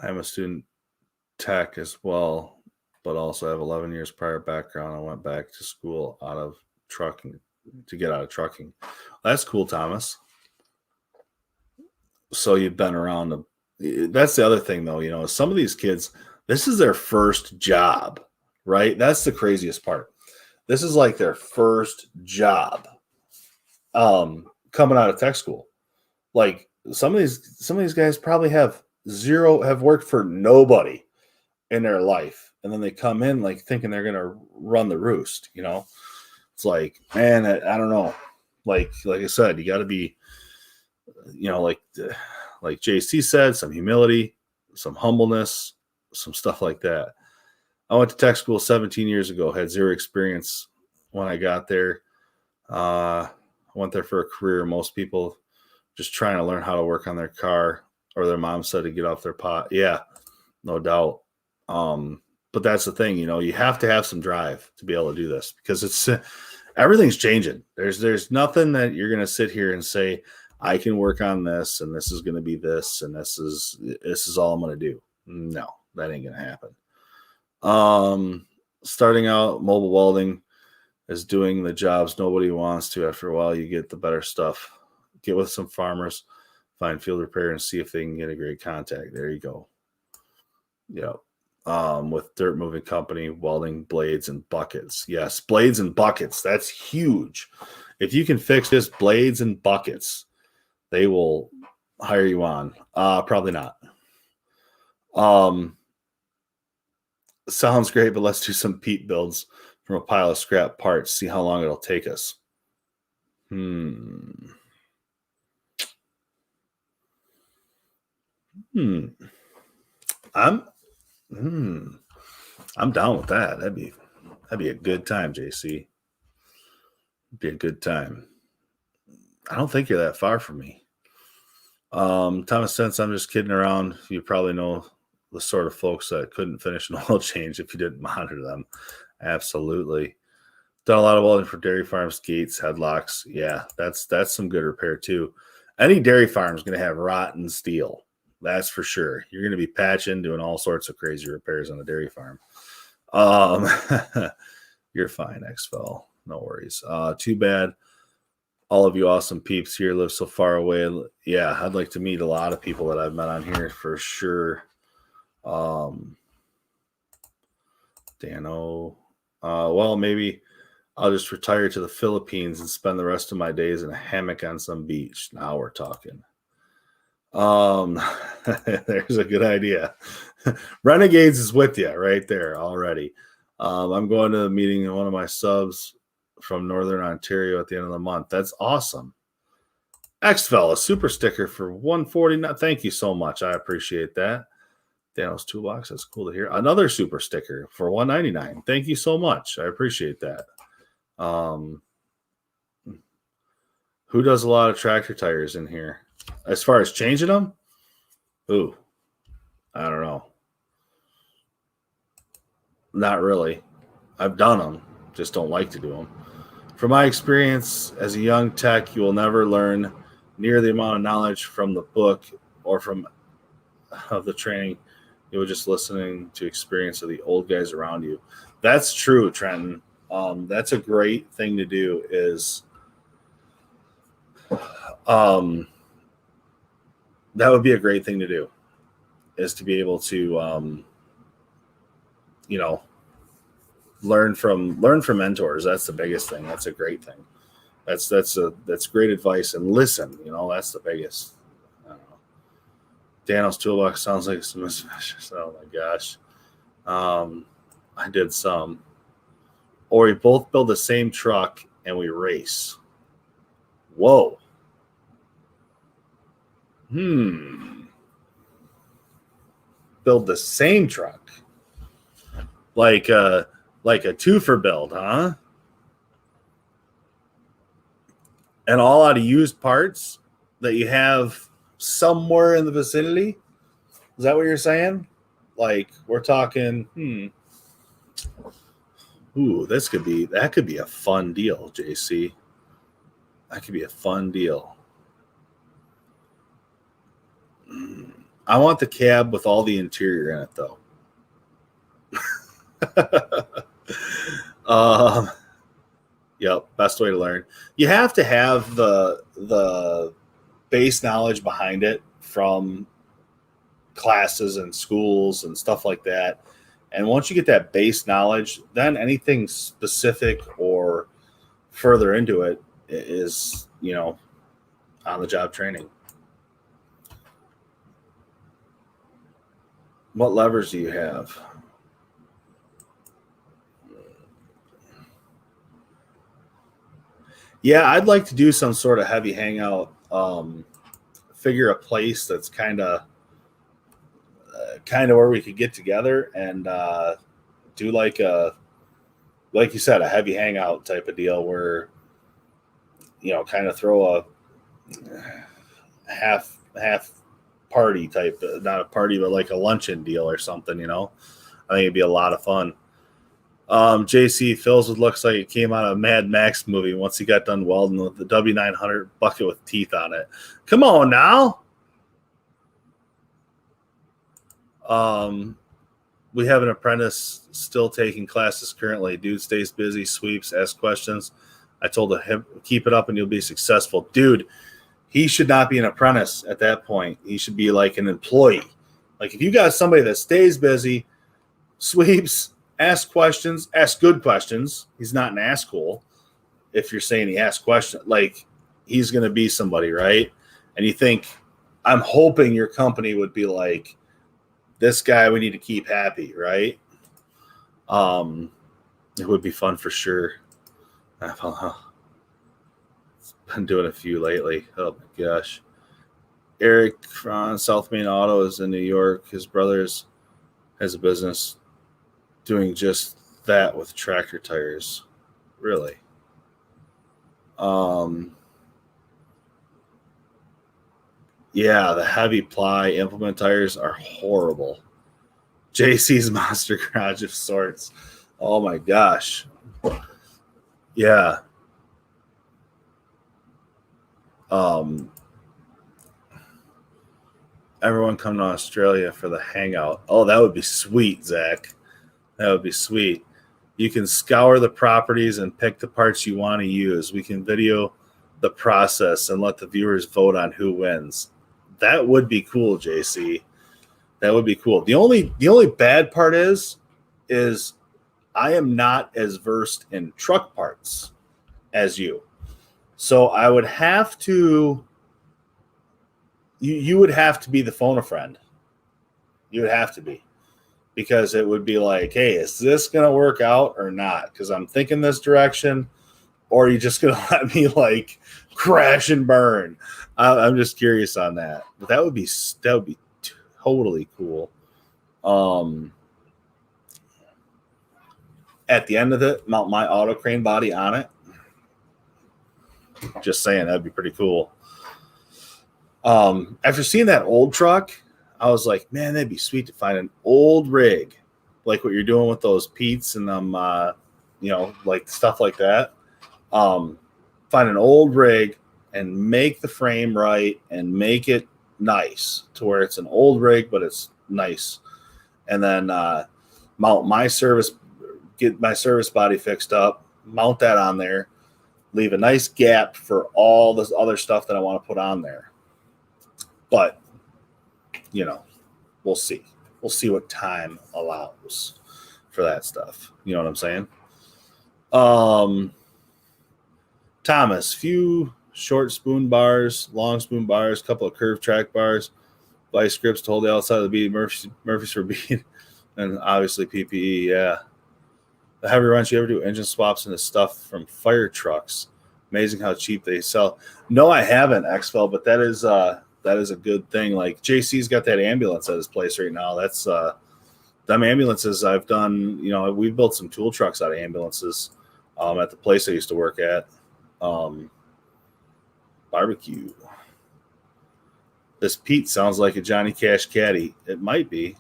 am a student tech as well, but also have 11 years prior background. I went back to school out of trucking to get out of trucking. That's cool, Thomas. So you've been around. That's the other thing, though. Some of these kids, this is their first job, right? That's the craziest part. This is like their first job coming out of tech school. Like some of these guys probably have worked for nobody in their life. And then they come in like thinking they're going to run the roost, It's like, man, I don't know. Like I said, you got to be, like JC said, some humility, some humbleness, some stuff like that. I went to tech school 17 years ago, had zero experience when I got there. I went there for a career. Most people just trying to learn how to work on their car, or their mom said to get off their pot. Yeah, no doubt. But that's the thing, you have to have some drive to be able to do this, because everything's changing. There's nothing that you're going to sit here and say, I can work on this, and this is going to be this, and this is all I'm going to do. No, that ain't going to happen. Starting out, mobile welding is doing the jobs nobody wants to. After a while, you get the better stuff. Get with some farmers, find field repair, and see if they can get a great contact. There you go. Yep. With dirt moving company, welding blades and buckets. Yes, blades and buckets. That's huge. If you can fix just blades and buckets, they will hire you on. Probably not. Sounds great, but let's do some peat builds from a pile of scrap parts. See how long it'll take us. I'm down with that. That'd be a good time, JC. Be a good time. I don't think you're that far from me. Thomas Sense, I'm just kidding around. You probably know the sort of folks that couldn't finish an oil change if you didn't monitor them. Absolutely. Done a lot of welding for dairy farms, gates, headlocks. Yeah, that's some good repair too. Any dairy farm is going to have rotten steel. That's for sure. You're going to be patching, doing all sorts of crazy repairs on a dairy farm. You're fine, XFL. No worries. Too bad all of you awesome peeps here live so far away. Yeah, I'd like to meet a lot of people that I've met on here for sure. Dano. Well, maybe I'll just retire to the Philippines and spend the rest of my days in a hammock on some beach. Now we're talking. There's a good idea. Renegades is with you right there already. I'm going to a meeting in one of my subs from Northern Ontario at the end of the month. That's awesome. XFL, a super sticker for $149. Thank you so much. I appreciate that. Daniel's Toolbox. That's cool to hear. Another super sticker for $199. Thank you so much. I appreciate that. Who does a lot of tractor tires in here? As far as changing them? Ooh, I don't know. Not really. I've done them. Just don't like to do them. From my experience as a young tech, you will never learn near the amount of knowledge from the book or from of the training. You were just listening to experience of the old guys around you. That's true, Trenton. That's a great thing to do is that would be a great thing to do is to be able to learn from mentors. That's the biggest thing. That's a great thing. That's great advice. And listen, that's the biggest. I don't know. Dano's Toolbox sounds like some mismatches. Oh my gosh. I did some. Or we both build the same truck and we race. Whoa. Build the same truck. Like a twofer build, huh? And all out of used parts that you have somewhere in the vicinity? Is that what you're saying? Like we're talking, Ooh, that could be a fun deal, JC. That could be a fun deal. I want the cab with all the interior in it, though. Yep, best way to learn. You have to have the base knowledge behind it from classes and schools and stuff like that. And once you get that base knowledge, then anything specific or further into it is, on the job training. What levers do you have? Yeah, I'd like to do some sort of heavy hangout, figure a place that's kind of where we could get together and do like you said, a heavy hangout type of deal where, kind of throw a half party type, not a party, but like a luncheon deal or something, I think it'd be a lot of fun. JC fills it looks like it came out of a Mad Max movie once he got done welding with the W900 bucket with teeth on it. Come on now. We have an apprentice still taking classes currently. Dude stays busy, sweeps, asks questions. I told him, keep it up and you'll be successful. Dude, he should not be an apprentice at that point. He should be like an employee. Like if you got somebody that stays busy, sweeps, asks questions, asks good questions. He's not an asshole. If you're saying he asks questions, like he's going to be somebody, right? And you think, I'm hoping your company would be like, this guy we need to keep happy, right? It would be fun for sure. I've been doing a few lately. Oh my gosh. Eric from South Main Auto is in New York. His brother has a business doing just that with tractor tires. Really? Yeah, the heavy ply implement tires are horrible. JC's Monster Garage of sorts. Oh my gosh. Yeah. Everyone come to Australia for the hangout. Oh, that would be sweet, Zach. That would be sweet. You can scour the properties and pick the parts you want to use. We can video the process and let the viewers vote on who wins. That would be cool, JC. That would be cool. The only bad part is I am not as versed in truck parts as you. So I would have to you would have to be the phone a friend. You would have to be. Because it would be like, hey, is this going to work out or not? Because I'm thinking this direction, or are you just going to let me like crash and burn? I'm just curious on that. But that would be totally cool. At the end of it, mount my auto crane body on it. Just saying, that'd be pretty cool. After seeing that old truck, I was like, man, that'd be sweet to find an old rig, like what you're doing with those Pete's and like stuff like that. Find an old rig and make the frame right and make it nice to where it's an old rig, but it's nice. And then mount my service, get my service body fixed up, mount that on there, leave a nice gap for all this other stuff that I want to put on there. But we'll see. We'll see what time allows for that stuff. You know what I'm saying? Thomas, few short spoon bars, long spoon bars, couple of curved track bars, vice grips to hold the outside of the bead, Murphy's for bead, and obviously PPE. Yeah. The heavy wrench, you ever do engine swaps into stuff from fire trucks? Amazing how cheap they sell. No, I haven't, XFL, but that is a good thing. Like JC's got that ambulance at his place right now. That's them ambulances I've done. We've built some tool trucks out of ambulances at the place I used to work at. Barbecue. This Pete sounds like a Johnny Cash caddy. It might be.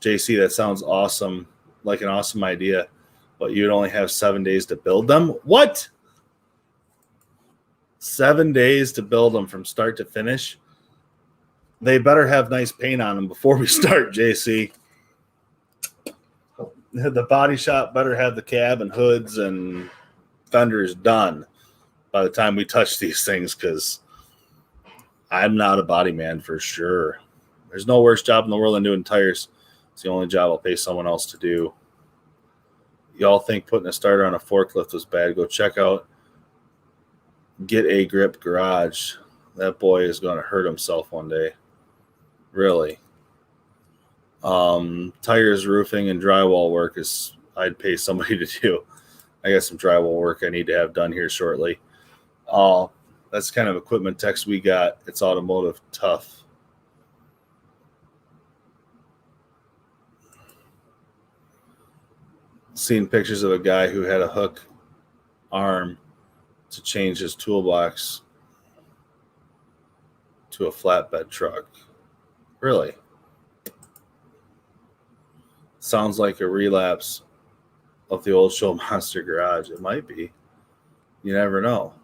JC, that sounds awesome. Like an awesome idea. But you'd only have 7 days to build them? What? 7 days to build them from start to finish? They better have nice paint on them before we start, JC. The body shop better have the cab and hoods and fenders done by the time we touch these things, because I'm not a body man for sure. There's no worse job in the world than doing tires. It's the only job I'll pay someone else to do. Y'all think putting a starter on a forklift was bad? Go check out Get a Grip Garage. That boy is going to hurt himself one day. Really. Tires, roofing, and drywall work is I'd pay somebody to do. I got some drywall work I need to have done here shortly. That's kind of equipment techs we got. It's automotive tough. Seen pictures of a guy who had a hook arm to change his toolbox to a flatbed truck. Really? Sounds like a relapse of the old show Monster Garage. It might be. You never know.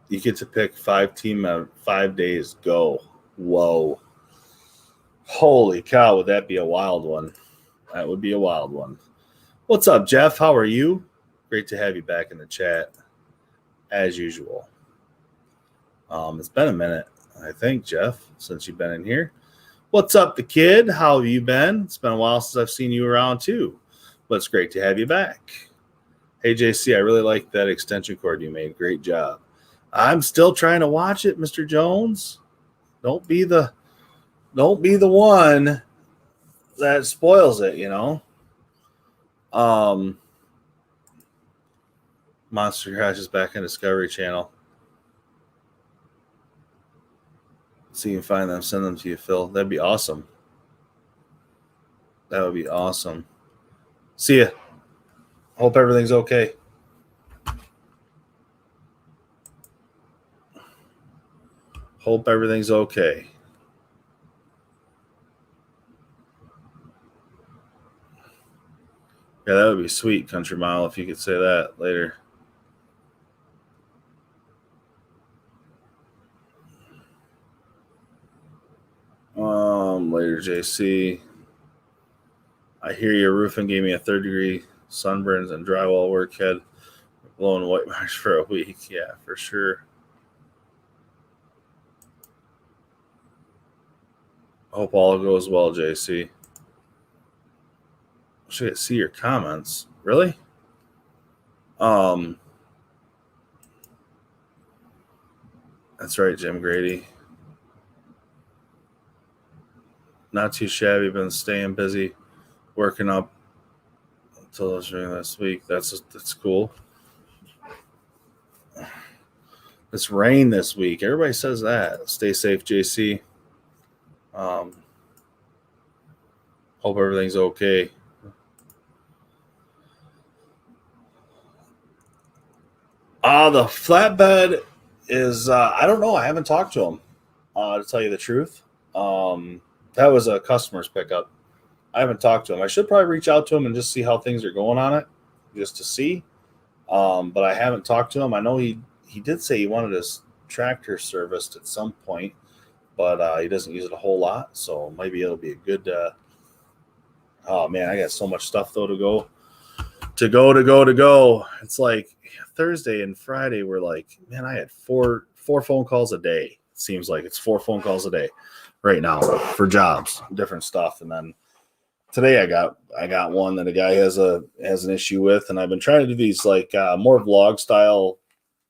You get to pick 5 team out 5 days. Go. Whoa. Holy cow, would that be a wild one? That would be a wild one. What's up, Jeff? How are you? Great to have you back in the chat, as usual. It's been a minute, I think, Jeff, since you've been in here. What's up, the kid? How have you been? It's been a while since I've seen you around, too. But it's great to have you back. Hey, JC, I really like that extension cord you made. Great job. I'm still trying to watch it, Mr. Jones. Don't be the one that spoils it, you know. Monster Garage is back on Discovery Channel. See if you can find them, send them to you, Phil. That'd be awesome. That would be awesome. See ya. Hope everything's okay. Hope everything's okay. Yeah, that would be sweet, Country Mile, if you could say that later. Later, JC. I hear your roofing gave me a 3rd-degree sunburns and drywall work had blowing white marks for a week. Yeah, for sure. Hope all goes well, JC. Should I see your comments? Really? That's right, Jim Grady. Not too shabby. Been staying busy, working up until this week. That's cool. It's rain this week. Everybody says that. Stay safe, JC. Hope everything's okay. The flatbed is, I don't know. I haven't talked to him, to tell you the truth. That was a customer's pickup. I haven't talked to him. I should probably reach out to him and just see how things are going on it, just to see. But I haven't talked to him. I know he did say he wanted his tractor serviced at some point, but he doesn't use it a whole lot. So maybe it'll be a good. Oh man, I got so much stuff though to go. It's like Thursday and Friday were like, man, I had four phone calls a day. It seems like it's 4 phone calls a day right now for jobs, different stuff. And then today I got one that a guy has an issue with, and I've been trying to do these like more vlog style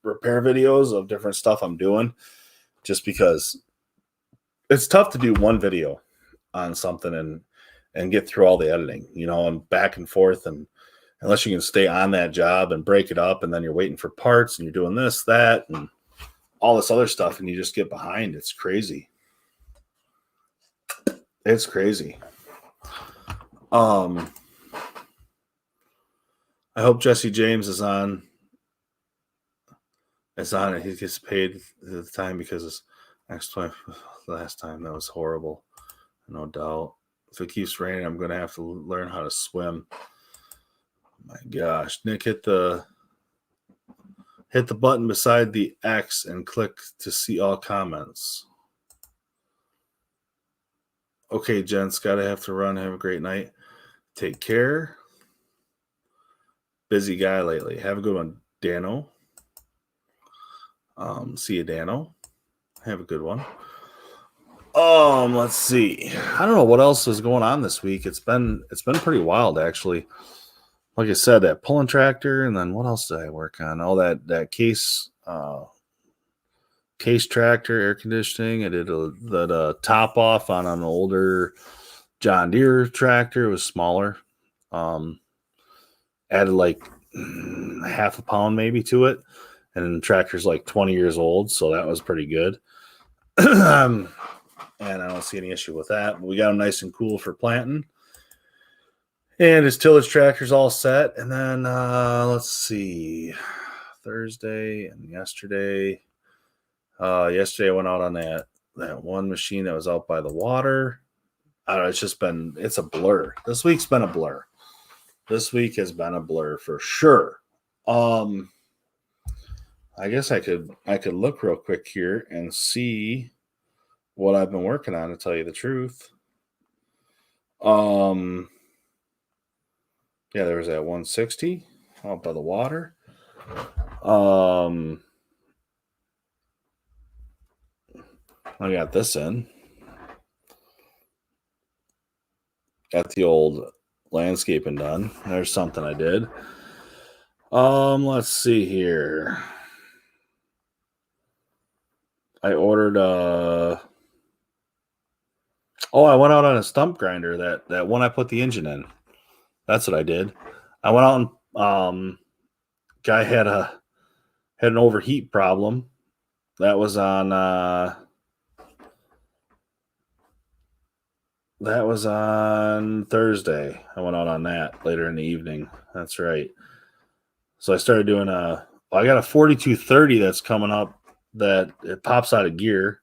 repair videos of different stuff I'm doing, just because it's tough to do one video on something and get through all the editing, you know, and back and forth, and unless you can stay on that job and break it up, and then you're waiting for parts and you're doing this, that, and all this other stuff, and you just get behind. It's crazy. It's crazy. I hope Jesse James is on. It's on it. He gets paid the time because his last time that was horrible. No doubt. If it keeps raining, I'm going to have to learn how to swim. My gosh, Nick, hit the button beside the X and click to see all comments. Okay, gents, gotta have to run. Have a great night. Take care. Busy guy lately. Have a good one, Dano. See you, Dano. Have a good one. Let's see. I don't know what else is going on this week. It's been pretty wild, actually. Like I said, that pulling tractor, and then what else did I work on? Oh, that case tractor, air conditioning. I did that top off on an older John Deere tractor. It was smaller. Added like half a pound maybe to it, and the tractor's like 20 years old, so that was pretty good. And I don't see any issue with that. But we got them nice and cool for planting. And his tillage tractor's all set. And then let's see, Thursday and yesterday. Yesterday I went out on that one machine that was out by the water. I don't know, it's a blur. This week's been a blur. This week has been a blur for sure. I guess I could look real quick here and see what I've been working on, to tell you the truth. Yeah, there was that 160 out by the water. I got this in. Got the old landscaping done. There's something I did. Let's see here. I ordered I went out on a stump grinder, that one I put the engine in. That's what I did. I went out and guy had an overheat problem. That was on Thursday. I went out on that later in the evening. That's right. So I started doing I got a 4230 that's coming up that it pops out of gear.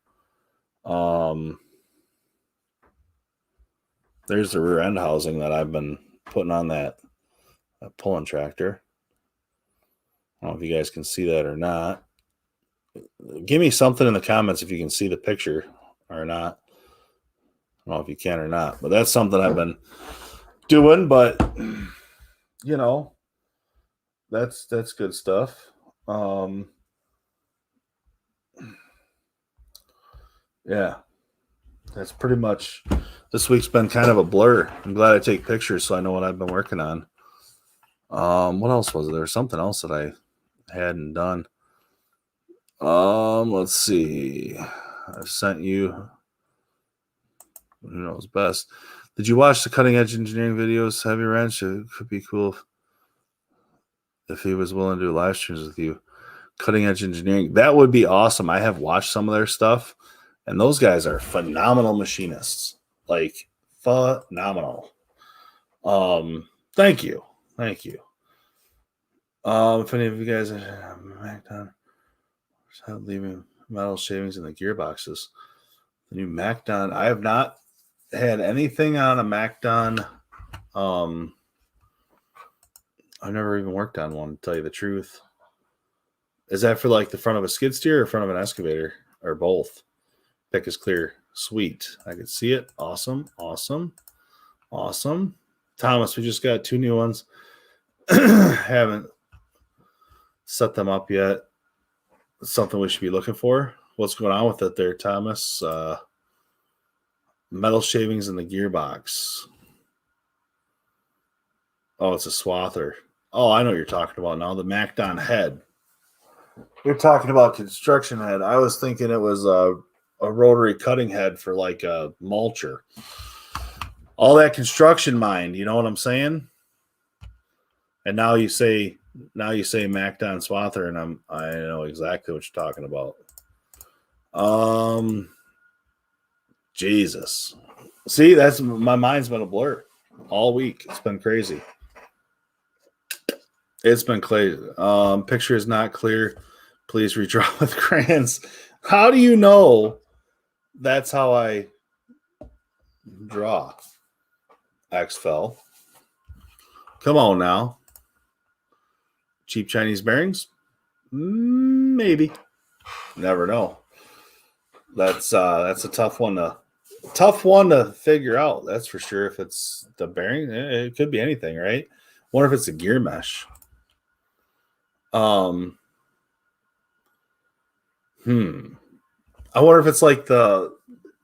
There's the rear end housing that I've been putting on that pulling tractor. I don't know if you guys can see that or not. Give me something in the comments if you can see the picture or not. I don't know if you can or not, but that's something I've been doing. But you know, that's good stuff. Yeah, that's pretty much. This week's been kind of a blur. I'm glad I take pictures so I know what I've been working on. What else was there? Something else that I hadn't done. Let's see. I've sent you. Who knows best? Did you watch the Cutting Edge Engineering videos? Heavy Wrench? It could be cool if he was willing to do live streams with you. Cutting Edge Engineering. That would be awesome. I have watched some of their stuff, and those guys are phenomenal machinists. Like, phenomenal. Thank you. If any of you guys have MacDon, leaving metal shavings in the gearboxes. The new MacDon. I have not had anything on a MacDon. I've never even worked on one, to tell you the truth. Is that for like the front of a skid steer or front of an excavator, or both? Pick is clear. Sweet. I can see it. Awesome. Thomas, we just got 2 new ones. Haven't set them up yet. It's something we should be looking for. What's going on with it there, Thomas? Metal shavings in the gearbox. Oh, it's a swather. Oh, I know what you're talking about now. The MacDon head. You're talking about construction head. I was thinking it was a rotary cutting head for like a mulcher. All that construction mind, you know what I'm saying? And now you say MacDon swather, and I know exactly what you're talking about. Jesus. See, that's my mind's been a blur all week. It's been crazy. It's been crazy. Picture is not clear. Please redraw with crayons. How do you know that's how I draw? XFEL. Come on now. Cheap Chinese bearings? Maybe. Never know. That's a tough one to figure out. That's for sure. If it's the bearing, it could be anything, right? Wonder if it's a gear mesh. I wonder if it's like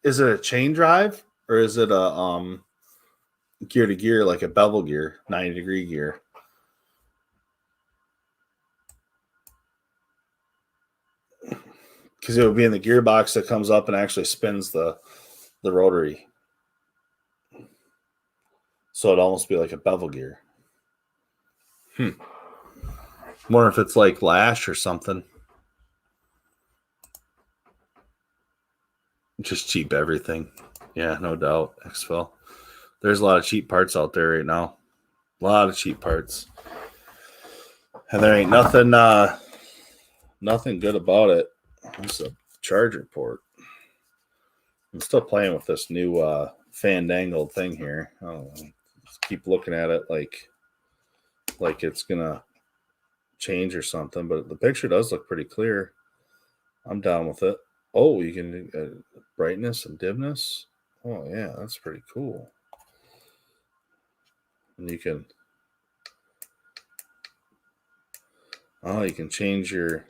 is it a chain drive or is it a gear to gear, like a bevel gear, 90-degree gear? Because it would be in the gearbox that comes up and actually spins the rotary. So it'd almost be like a bevel gear. Wonder if it's like lash or something. Just cheap everything. Yeah, no doubt. XFEL. There's a lot of cheap parts out there right now. A lot of cheap parts. And there ain't nothing good about it. It's a charger port. I'm still playing with this new fandangled thing here. I don't know. Just keep looking at it like it's gonna change or something, but the picture does look pretty clear. I'm down with it. Oh, you can do brightness and dimness. Oh yeah, that's pretty cool. And you can change your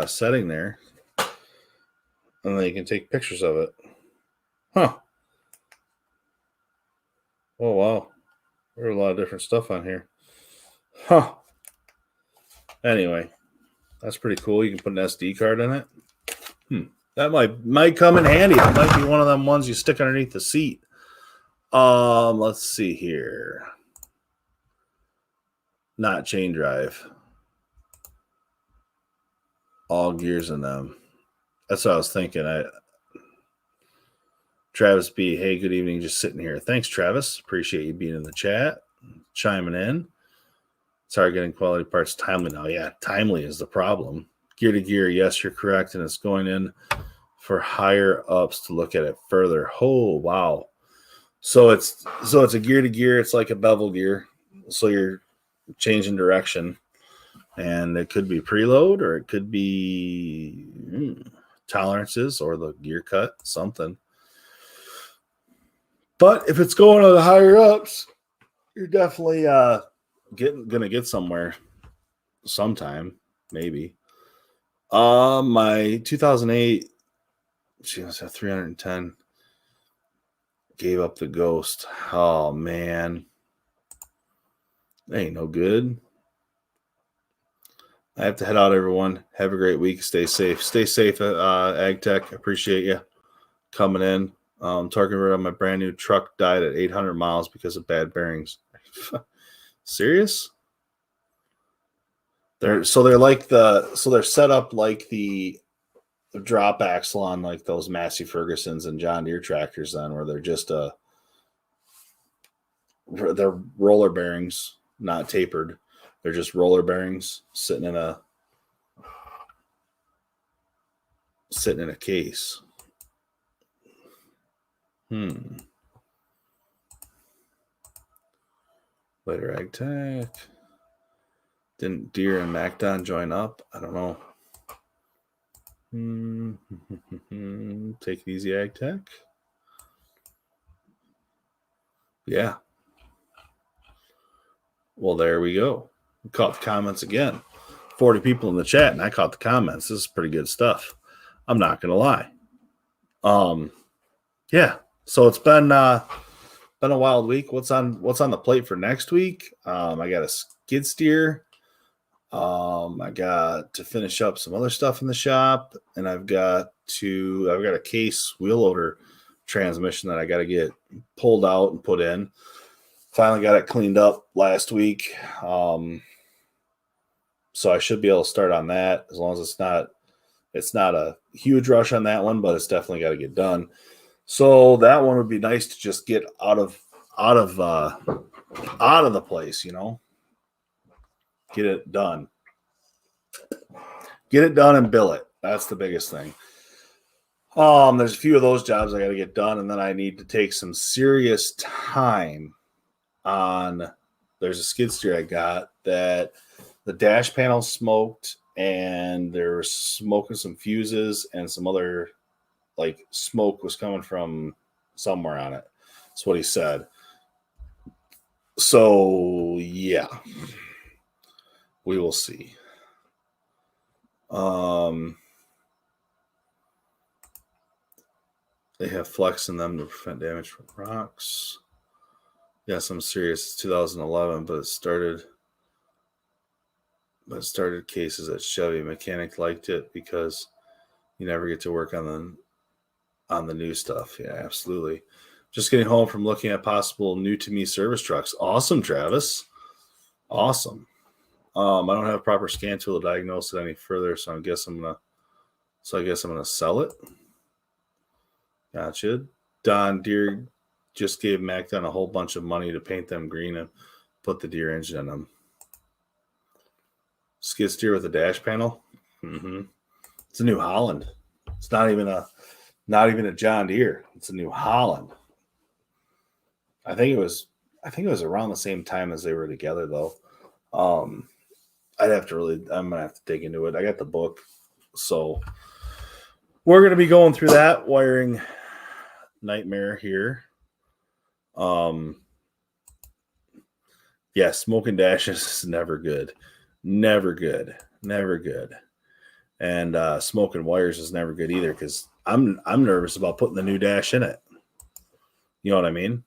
setting there, and then you can take pictures of it. Huh. Oh wow, there's a lot of different stuff on here. Huh. Anyway, that's pretty cool. You can put an SD card in it. That might come in handy. It might be one of them ones you stick underneath the seat. Let's see here. Not chain drive. All gears in them. That's what I was thinking. Travis B. Hey, good evening. Just sitting here. Thanks, Travis. Appreciate you being in the chat, chiming in. Sorry, getting quality parts timely now. Yeah, timely is the problem. Gear to gear. Yes, you're correct, and it's going in for higher ups to look at it further. Oh, wow. So it's a gear to gear. It's like a bevel gear. So you're changing direction, and it could be preload, or it could be tolerances, or the gear cut, something. But if it's going to the higher ups, you're definitely gonna get somewhere sometime, maybe. My 2008, she was at 310. Gave up the ghost. Oh man, that ain't no good. I have to head out, everyone. Have a great week. Stay safe. Stay safe, Ag Tech. Appreciate you coming in. Talking about my brand new truck died at 800 miles because of bad bearings. Serious? They're set up like the drop axle on like those Massey Fergusons and John Deere tractors, then, where they're just they're roller bearings, not tapered. They're just roller bearings sitting in a case. Later, Ag Tech. Didn't Deere and MacDon join up? I don't know. Take it easy, Ag Tech. Yeah. Well, there we go. We caught the comments again. 40 people in the chat, and I caught the comments. This is pretty good stuff. I'm not gonna lie. Yeah. So it's been a wild week. What's on the plate for next week? I got a skid steer. I got to finish up some other stuff in the shop, and I've got a case wheel loader transmission that I got to get pulled out and put in. Finally got it cleaned up last week. So I should be able to start on that, as long as it's not a huge rush on that one, but it's definitely got to get done. So that one would be nice to just get out of the place, Get it done. Get it done and bill it. That's the biggest thing. There's a few of those jobs I got to get done, and then I need to take some serious time on. There's a skid steer I got that the dash panel smoked, and there was smoking some fuses, and some other smoke was coming from somewhere on it. That's what he said. So yeah, we will see. They have flex in them to prevent damage from rocks. Yes, I'm serious. It's 2011, but it started cases at Chevy. Mechanic liked it because you never get to work on the new stuff. Yeah, absolutely. Just getting home from looking at possible new to me service trucks. Awesome, Travis. Awesome. I don't have a proper scan tool to diagnose it any further, so I guess I'm gonna sell it. Gotcha. Don Deere just gave MacDon a whole bunch of money to paint them green and put the Deere engine in them. Skid steer with a dash panel. It's a New Holland. It's not even a Not even a John Deere. It's a New Holland. I think it was around the same time as they were together though. I'm gonna have to dig into it. I got the book. So we're gonna be going through that wiring nightmare here. Yeah, smoking dashes is never good. Never good. And smoking wires is never good either because I'm nervous about putting the new dash in it. You know what I mean?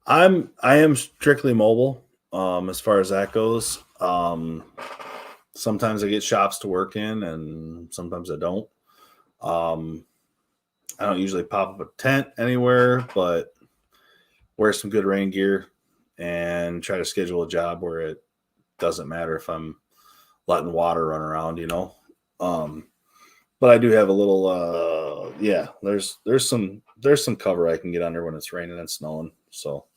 I am strictly mobile as far as that goes. Sometimes I get shops to work in and sometimes I don't. I don't usually pop up a tent anywhere, but wear some good rain gear and try to schedule a job where it doesn't matter if I'm letting water run around, you know. But I do have a little there's some cover I can get under when it's raining and snowing. So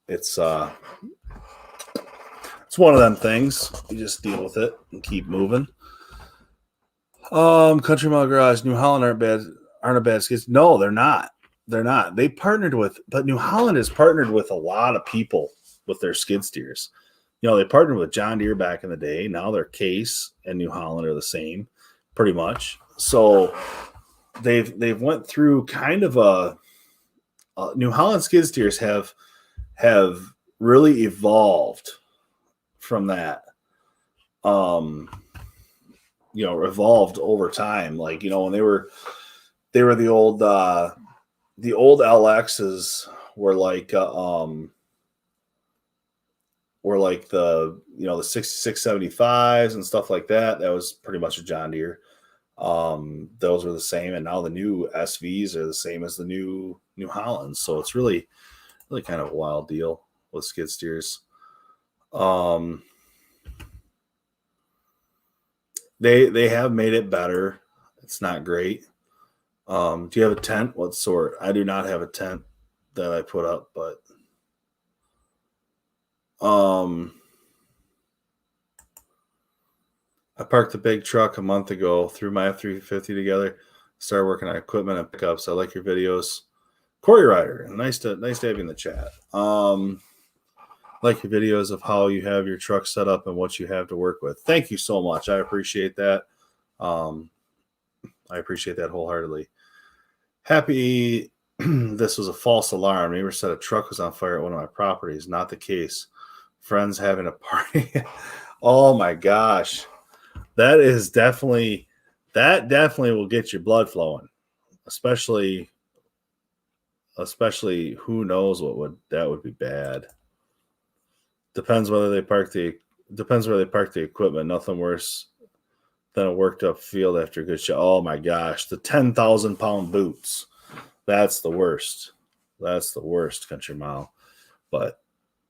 it's one of them things. You just deal with it and keep moving. Country Mile Garage, New Holland aren't a bad skid. No, they're not. They partnered with, but New Holland has partnered with a lot of people with their skid steers. You know, they partnered with John Deere back in the day. Now their Case and New Holland are the same, pretty much. So they've went through kind of a New Holland skid steers have really evolved from that. Evolved over time. Like, you know, when they were the old LXs were like the 6675s and stuff like that. That was pretty much a John Deere. Those were the same, and now the new SVs are the same as the new New Hollands. So it's really kind of a wild deal with skid steers. They have made it better. It's not great. Do you have a tent? What sort? I do not have a tent that I put up, but I parked the big truck a month ago, threw my F-350 together, started working on equipment and pickups. I like your videos. Corey Ryder, nice to have you in the chat. Like your videos of how you have your truck set up and what you have to work with. Thank you so much. I appreciate that. I appreciate that wholeheartedly. Happy this was a false alarm. Neighbor said a truck was on fire at one of my properties. Not the case. Friends having a party. Oh my gosh. That definitely will get your blood flowing. Especially who knows that would be bad. Depends where they park the equipment. Nothing worse than a worked up field after a good shot. Oh my gosh, the 10,000 pound boots. That's the worst. Country Mile. But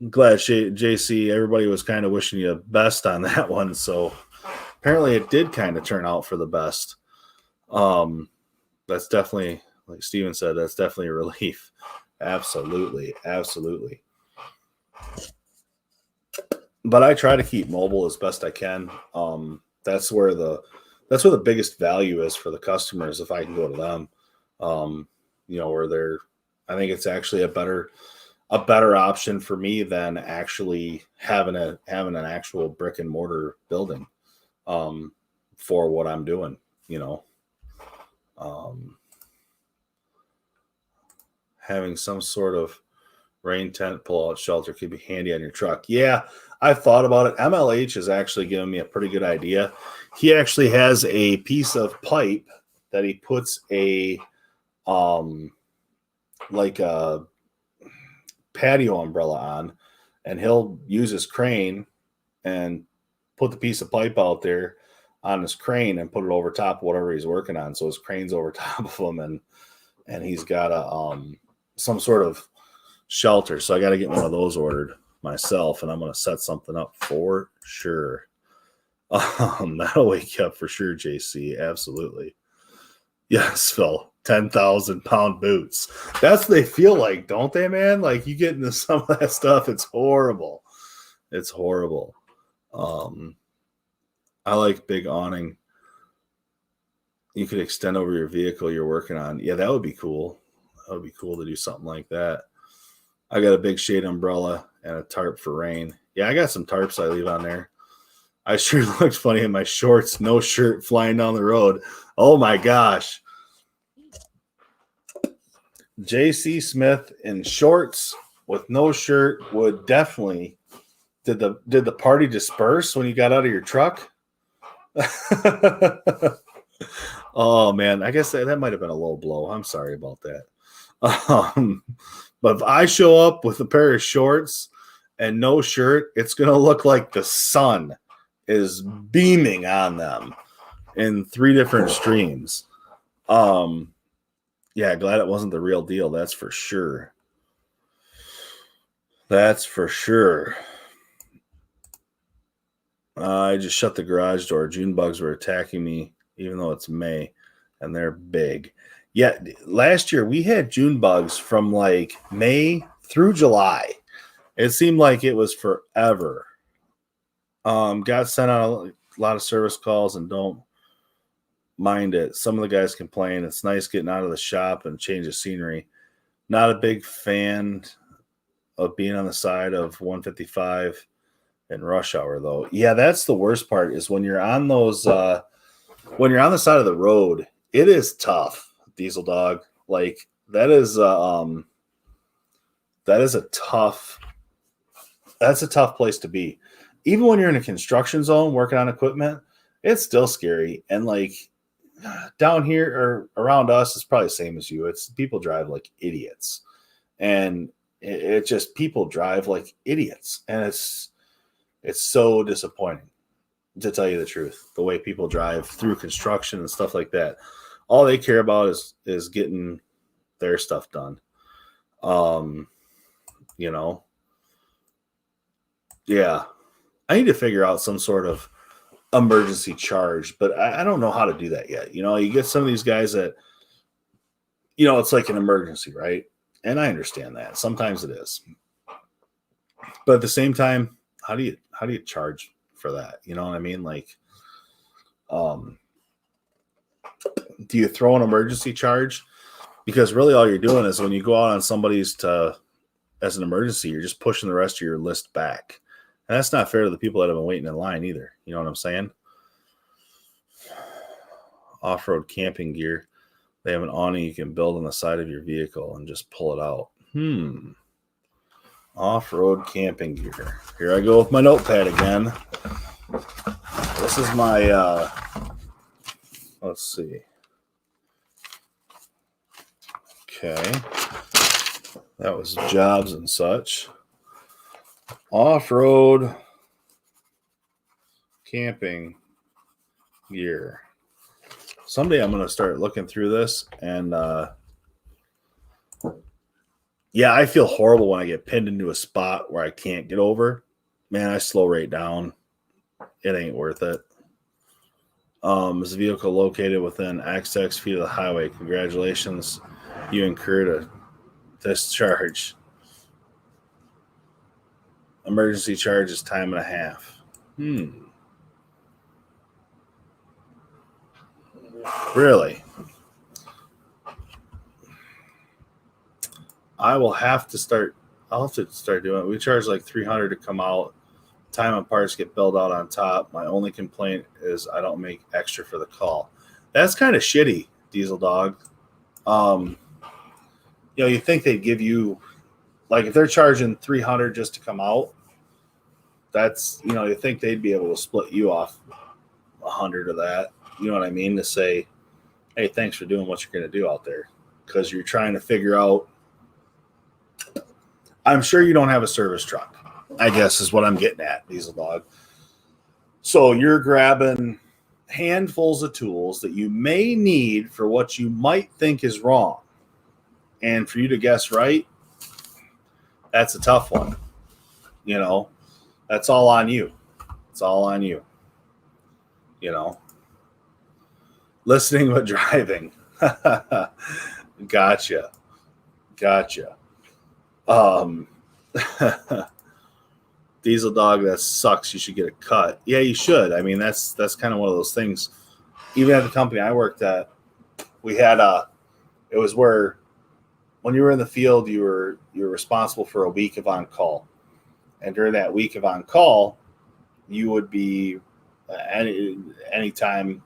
I'm glad JC, everybody was kind of wishing you best on that one. So apparently it did kind of turn out for the best. That's definitely, like Steven said, that's definitely a relief. Absolutely. But I try to keep mobile as best I can. That's where the biggest value is for the customers. If I can go to them, where I think it's actually a better option for me than actually having an actual brick and mortar building, for what I'm doing, having some sort of rain tent pull-out shelter could be handy on your truck. Yeah, I've thought about it. MLH has actually given me a pretty good idea. He actually has a piece of pipe that he puts a patio umbrella on, and he'll use his crane and put the piece of pipe out there on his crane and put it over top of whatever he's working on. So his crane's over top of him, and he's got some sort of shelter. So I got to get one of those ordered myself, and I'm going to set something up for sure. That'll wake you up for sure, JC. Absolutely. Yes, Phil. 10,000 pound boots. That's what they feel like, don't they, man? Like, you get into some of that stuff, it's horrible. I like big awning. You could extend over your vehicle you're working on. Yeah, that would be cool. That would be cool to do something like that. I got a big shade umbrella and a tarp for rain. Yeah, I got some tarps I leave on there. I sure looked funny in my shorts, no shirt, flying down the road. Oh my gosh. JC Smith in shorts with no shirt would definitely. Did the party disperse when you got out of your truck? Oh man, I guess that might have been a low blow. I'm sorry about that. But if I show up with a pair of shorts and no shirt, it's gonna look like the sun is beaming on them in 3 different streams. Yeah, glad it wasn't the real deal. That's for sure. That's for sure. I just shut the garage door. June bugs were attacking me, even though it's May, and they're big. Yeah, last year we had June bugs from like May through July. It seemed like it was forever. Got sent out a lot of service calls and don't mind it. Some of the guys complain. It's nice getting out of the shop and change of scenery. Not a big fan of being on the side of 155 in rush hour, though. Yeah, that's the worst part is when you're on those when you're on the side of the road, it is tough, Diesel Dog. Like that is a tough place to be. Even when you're in a construction zone working on equipment, it's still scary. And like down here or around us, it's probably the same as you. It's people drive like idiots. And it just people drive like idiots. And it's so disappointing, to tell you the truth, the way people drive through construction and stuff like that. All they care about is getting their stuff done. You know, yeah, I need to figure out some sort of emergency charge, but I don't know how to do that yet. You know, you get some of these guys that, you know, it's like an emergency, right? And I understand that sometimes it is, but at the same time, how do you charge for that? You know what I mean? Like, do you throw an emergency charge? Because really all you're doing is when you go out on somebody's as an emergency, you're just pushing the rest of your list back. And that's not fair to the people that have been waiting in line either. You know what I'm saying? Off-road camping gear. They have an awning you can build on the side of your vehicle and just pull it out. Off-road camping gear. Here I go with my notepad again. This is my, let's see. Okay. That was jobs and such. Off-road camping gear. Someday I'm going to start looking through this and, yeah, I feel horrible when I get pinned into a spot where I can't get over. Man, I slow right down. It ain't worth it. Is the vehicle located within XX feet of the highway? Congratulations. You incurred a discharge. Emergency charge is time and a half. Really? I'll have to start doing it. We charge like $300 to come out. Time and parts get billed out on top. My only complaint is I don't make extra for the call. That's kind of shitty, Diesel Dog. You know, you think they'd give you, like, if they're charging $300 just to come out, that's, you know, you think they'd be able to split you off $100 of that. You know what I mean? To say, hey, thanks for doing what you're going to do out there, because you're trying to figure out. I'm sure you don't have a service truck, I guess is what I'm getting at, Diesel Dog. So you're grabbing handfuls of tools that you may need for what you might think is wrong. And for you to guess right, that's a tough one. You know, that's all on you. It's all on you. You know, listening but driving. Gotcha. Diesel dog, that sucks. You should get a cut. Yeah, you should. I mean, that's kind of one of those things. Even at the company I worked at, we had it was where when you were in the field, you were responsible for a week of on call, and during that week of on call, you would be anytime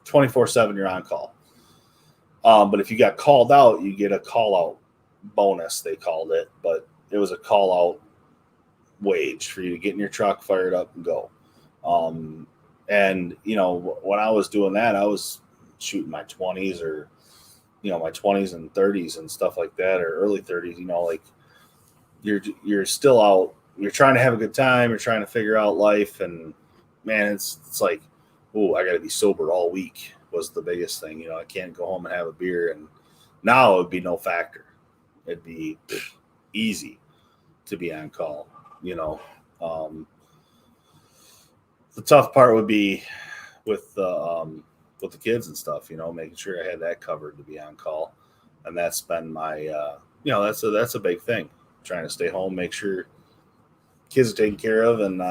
24/7 you're on call. But if you got called out, you get a call out bonus, they called it, but it was a call out wage for you to get in your truck, fire it up, and go. And when I was doing that, I was shooting my 20s or my 20s and 30s and stuff like that, or early 30s. Like you're still out. You're trying to have a good time. You're trying to figure out life, and man, it's like, oh, I got to be sober all week was the biggest thing. I can't go home and have a beer. And now it would be no factor. It'd be easy to be on call. The tough part would be with the kids and stuff. Making sure I had that covered to be on call, and that's been my that's a big thing. Trying to stay home, make sure kids are taken care of, and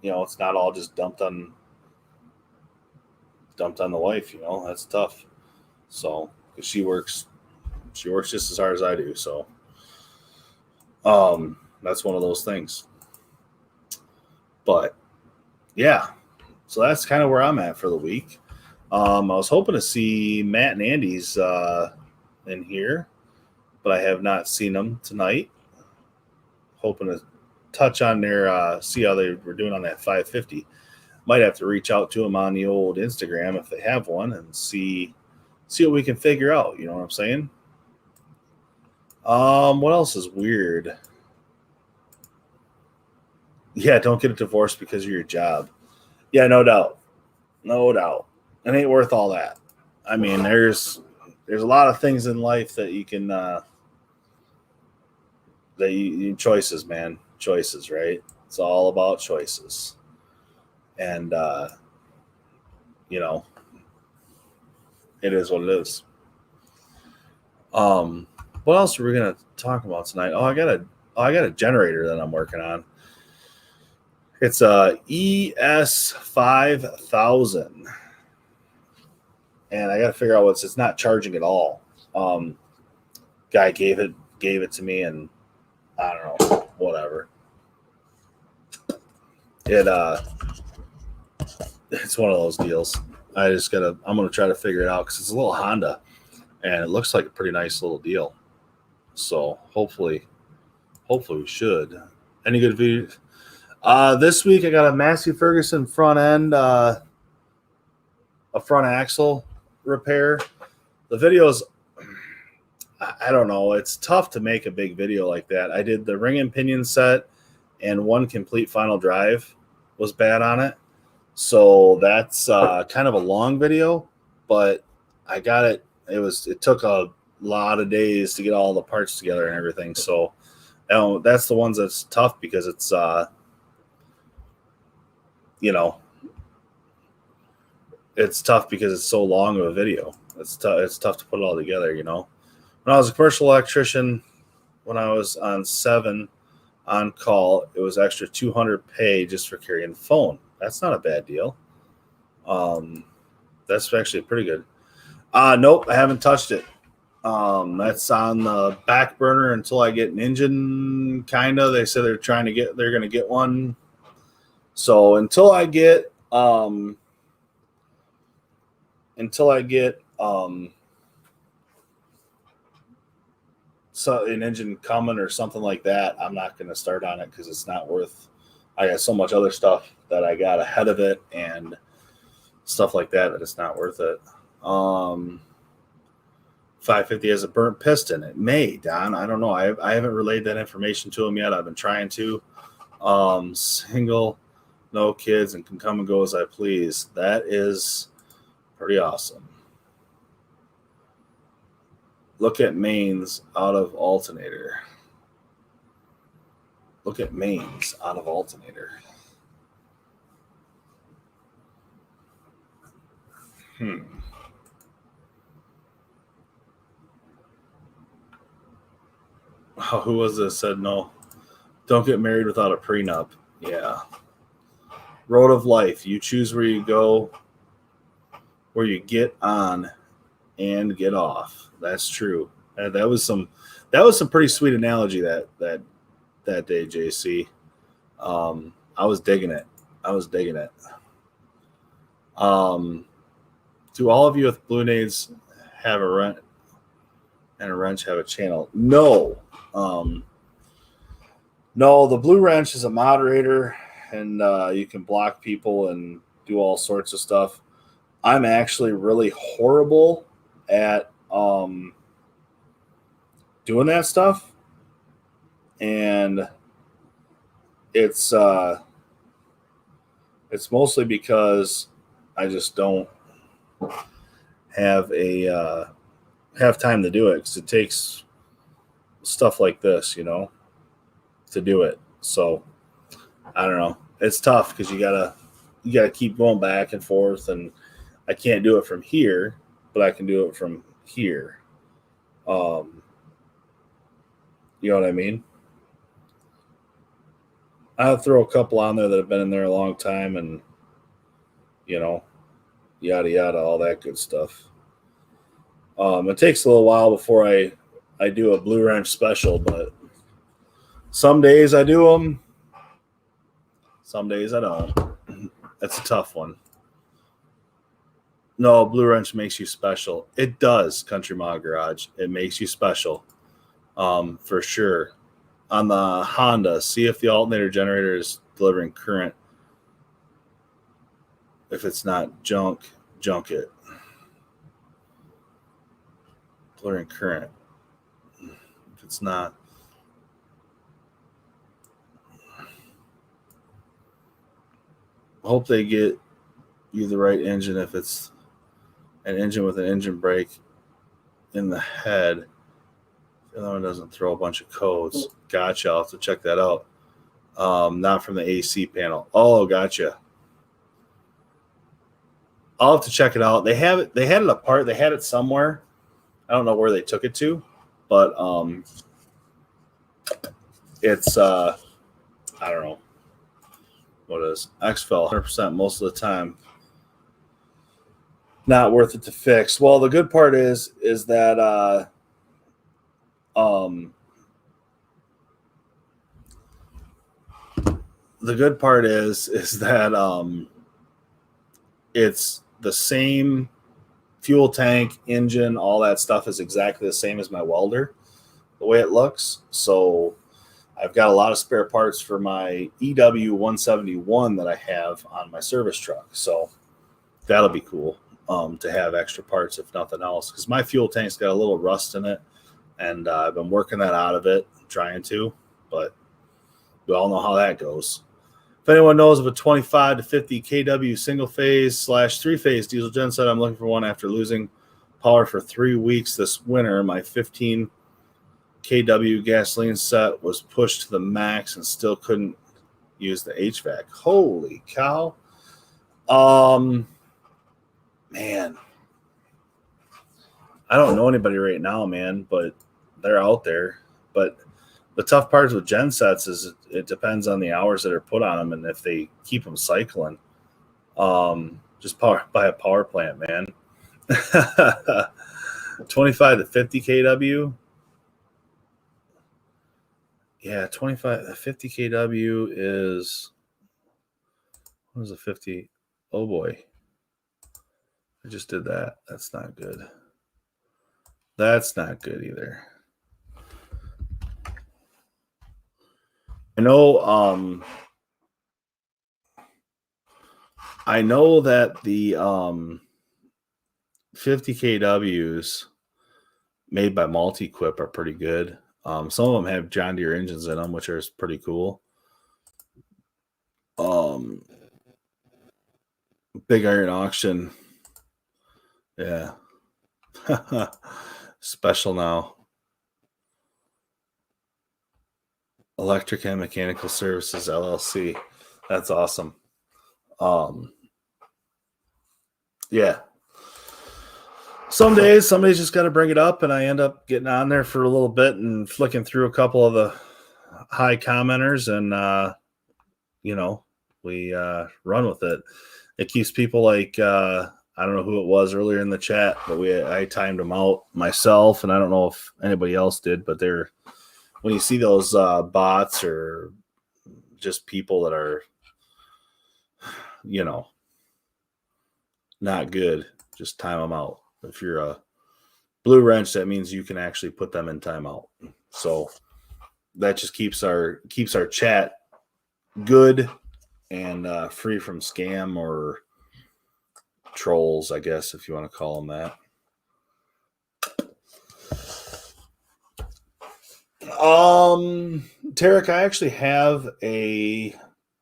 it's not all just dumped on the wife. That's tough. So, because she works just as hard as I do. So, that's one of those things. But yeah, so that's kind of where I'm at for the week. I was hoping to see Matt and Andy's in here, but I have not seen them tonight. Hoping to touch on their see how they were doing on that 550. Might have to reach out to them on the old Instagram if they have one and see what we can figure out. You know what I'm saying? What else is weird? Yeah, don't get a divorce because of your job. Yeah, no doubt. It ain't worth all that. I mean, there's a lot of things in life that you can choices, man. Choices, right? It's all about choices. And it is what it is. What else are we gonna talk about tonight? I got a generator that I'm working on. It's a ES5000, and I got to figure out it's not charging at all. Guy gave it to me, and I don't know, whatever. It's one of those deals. I'm gonna try to figure it out because it's a little Honda, and it looks like a pretty nice little deal. So hopefully we should. Any good videos? This week I got a Massey Ferguson front end, a front axle repair. The videos, I don't know. It's tough to make a big video like that. I did the ring and pinion set, and one complete final drive was bad on it. So that's kind of a long video, but I got it. It took a lot of days to get all the parts together and everything. So that's the ones that's tough because it's it's tough because it's so long of a video. It's tough to put it all together. When I was a commercial electrician, when I was on 7 on call, it was extra $200 pay just for carrying the phone. That's not a bad deal. That's actually pretty good. Nope, I haven't touched it. That's on the back burner until I get an engine. Kinda. They said they're going to get one. So until I get an engine coming or something like that, I'm not going to start on it because it's not worth. I got so much other stuff that I got ahead of it and stuff like that it's not worth it. 550 has a burnt piston. It may, Don. I don't know. I haven't relayed that information to him yet. I've been trying to. Single, no kids, and can come and go as I please. That is pretty awesome. Look at mains out of alternator. Oh, who was this? Said no. Don't get married without a prenup. Yeah. Road of life. You choose where you go, where you get on and get off. That's true. That was some pretty sweet analogy that day, JC. I was digging it. Do all of you with Blue Nades have a wrench and a wrench have a channel? No. No, the Blue Wrench is a moderator, and you can block people and do all sorts of stuff. I'm actually really horrible at doing that stuff, and it's mostly because I just don't have time to do it, because it takes stuff like this, to do it. So I don't know. It's tough because you gotta keep going back and forth, and I can't do it from here, but I can do it from here. You know what I mean? I'll throw a couple on there that have been in there a long time, and yada yada, all that good stuff. It takes a little while before I do a Blue Wrench special, but some days I do them, some days I don't. That's a tough one. No, Blue Wrench makes you special. It does, Country Mile Garage. It makes you special, for sure. On the Honda, see if the alternator generator is delivering current. If it's not junk it. Delivering current. If it's not. Hope they get you the right engine. If it's an engine with an engine brake in the head, the other one doesn't throw a bunch of codes. Gotcha. I'll have to check that out. Not from the AC panel. Oh, gotcha. I'll have to check it out. They have it. They had it apart. They had it somewhere. I don't know where they took it to, but it's I don't know what it is. XFL 100% most of the time. Not worth it to fix. Well, the good part is that it's the same fuel tank, engine, all that stuff is exactly the same as my welder, the way it looks. So I've got a lot of spare parts for my EW 171 that I have on my service truck. So that'll be cool to have extra parts, if nothing else, because my fuel tank's got a little rust in it, and I've been working that out of it, trying to, but we all know how that goes. If anyone knows of a 25 to 50 kW single phase / 3-phase diesel genset, I'm looking for one after losing power for 3 weeks this winter. My 15 kW gasoline set was pushed to the max and still couldn't use the HVAC. Holy cow. Man, I don't know anybody right now, man, but they're out there. But the tough part with gen sets is it depends on the hours that are put on them and if they keep them cycling. Just buy a power plant, man. 25 to 50 kW. Yeah, 25 to 50 kW is, what is a 50? Oh boy. I just did that. That's not good. That's not good either. I know that the 50 kWs made by Multi-Quip are pretty good. Some of them have John Deere engines in them, which are pretty cool. Big Iron Auction. Yeah. Special now. Electric and Mechanical Services LLC. That's awesome. Yeah. Some days just got to bring it up, and I end up getting on there for a little bit and flicking through a couple of the high commenters, and we run with it. It keeps people like I don't know who it was earlier in the chat, but I timed them out myself, and I don't know if anybody else did, but when you see those bots or just people that are not good, just time them out. If you're a blue wrench, that means you can actually put them in timeout. So that just keeps our chat good and free from scam or trolls, I guess, if you want to call them that. Tarek, I actually have a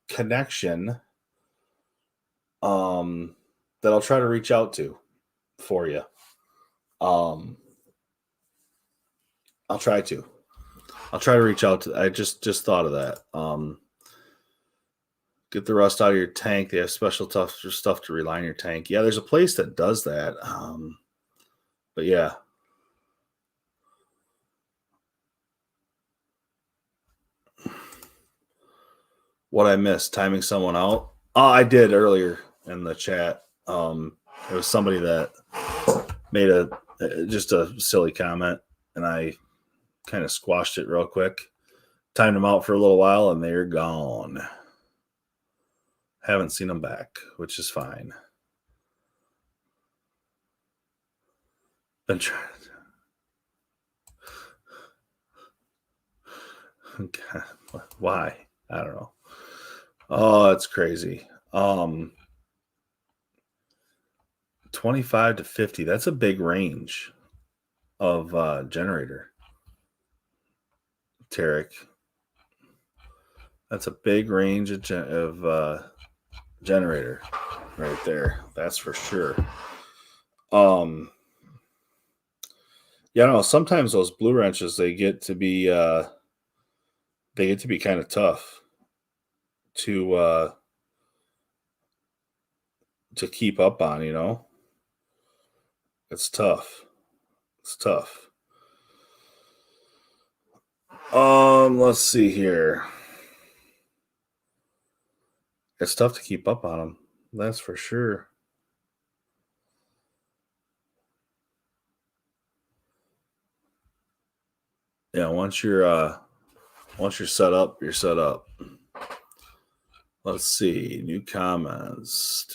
connection that I'll try to reach out to for you. I'll try to reach out to. I just thought of that. Get the rust out of your tank. They have special stuff to reline your tank. Yeah, there's a place that does that. But yeah. What I missed, timing someone out. Oh, I did earlier in the chat. It was somebody that made just a silly comment, and I kind of squashed it real quick. Timed them out for a little while, and they're gone. Haven't seen them back, which is fine. Been trying. Why? I don't know. Oh, it's crazy. 25 to 50. That's a big range of generator. Tarek. That's a big range of generator right there. That's for sure. Yeah, I don't know. Sometimes those blue wrenches, they get to be kind of tough to keep up on, It's tough. Let's see here. It's tough to keep up on them. That's for sure. Yeah, once you're set up, you're set up. Let's see. New comments.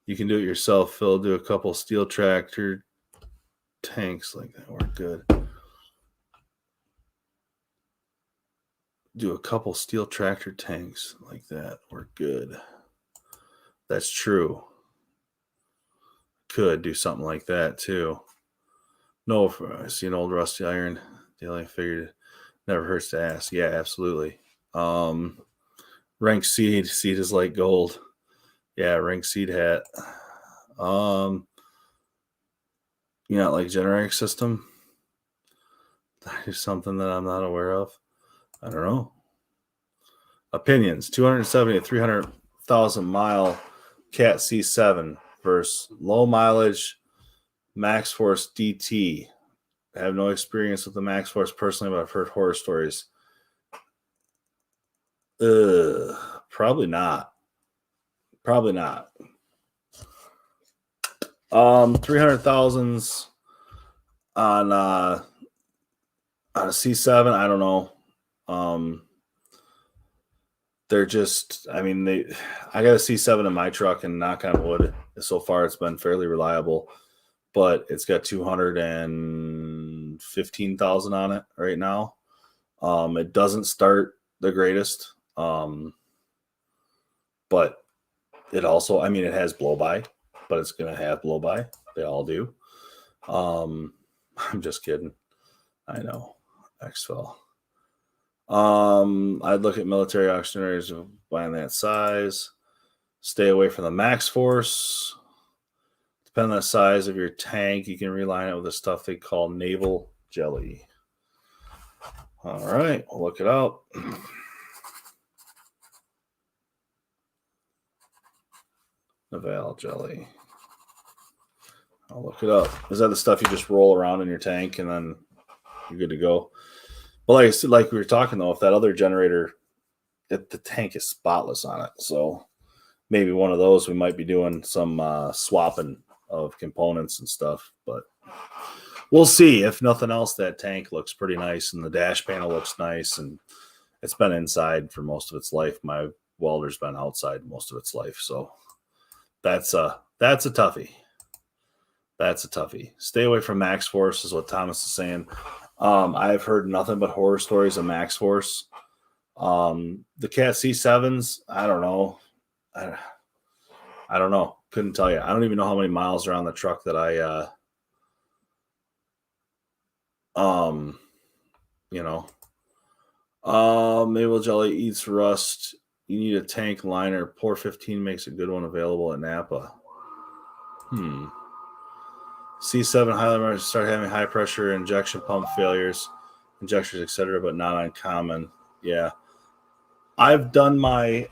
You can do it yourself, Phil. Do a couple steel tractor tanks like that. We're good. Do a couple steel tractor tanks like that. We're good. That's true. Could do something like that too. No, I see an old rusty iron. I figured it never hurts to ask. Yeah, absolutely. Rank seed is like gold. Yeah, rank seed hat. You know, like generic system. That is something that I'm not aware of. I don't know. Opinions: 270 to 300,000 mile Cat C7 versus low mileage Max Force DT. I have no experience with the Max Force personally, but I've heard horror stories. Probably not. 300,000s on a C7. I don't know. They're just, I got a C7 in my truck, and knock on wood, so far it's been fairly reliable, but it's got 215,000 on it right now. It doesn't start the greatest, but it also, it has blow by, but it's going to have blow by. They all do. I'm just kidding. I know. Xfel. I'd look at military auctioneers buying that size. Stay away from the Max Force. Depending on the size of your tank, you can reline it with the stuff they call naval jelly. All right, we'll look it up. Naval jelly. I'll look it up. Is that the stuff you just roll around in your tank and then you're good to go? Well, like I said, like we were talking though, if that other generator, the tank is spotless on it, so maybe one of those we might be doing some swapping of components and stuff, but we'll see. If nothing else, that tank looks pretty nice and the dash panel looks nice, and it's been inside for most of its life. My welder's been outside most of its life, so that's a toughie. That's a toughie. Stay away from Max Force is what Thomas is saying. I've heard nothing but horror stories of Max Force. The Cat C7s, I don't know. I don't know. Couldn't tell you. I don't even know how many miles are on the truck that Maple Jelly eats rust. You need a tank liner. Pour 15 makes a good one available at Napa. C7 Highlanders start having high pressure injection pump failures, injectors, etc., but not uncommon. Yeah. I've done my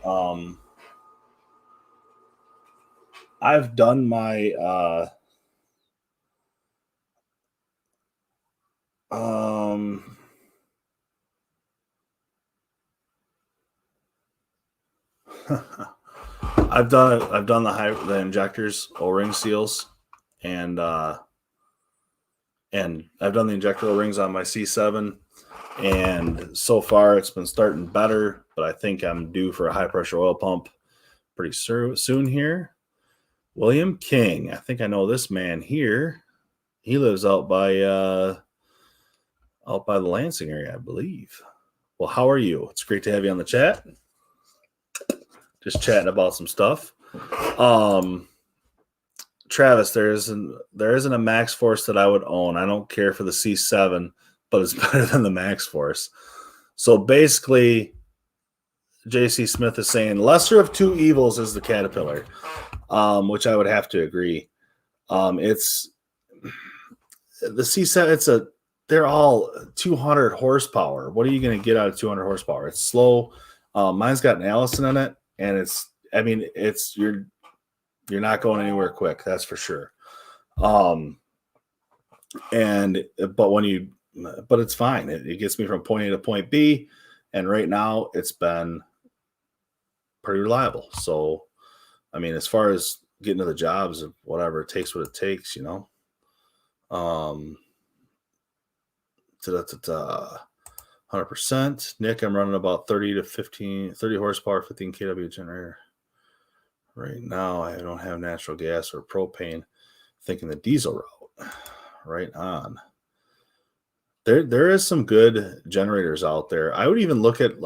I've done the injectors, O-ring seals, and I've done the injector O-rings on my C7, and so far it's been starting better, but I think I'm due for a high pressure oil pump pretty soon here. William King, I think I know this man here. He lives out by the Lansing area, I believe. Well, how are you? It's great to have you on the chat. Just chatting about some stuff. Travis, there isn't a Max Force that I would own. I don't care for the C7, but it's better than the Max Force. So basically, JC Smith is saying lesser of two evils is the Caterpillar, which I would have to agree. It's the C7. They're all 200 horsepower. What are you going to get out of 200 horsepower? It's slow. Mine's got an Allison in it, and you're not going anywhere quick. That's for sure. But it's fine. It gets me from point A to point B, and right now it's been pretty reliable. So, I mean, as far as getting to the jobs, whatever it takes, what it takes, 100%. Nick, I'm running about 30 horsepower, 15 kW generator. Right now, I don't have natural gas or propane. Thinking the diesel route. Right on. There is some good generators out there. I would even look at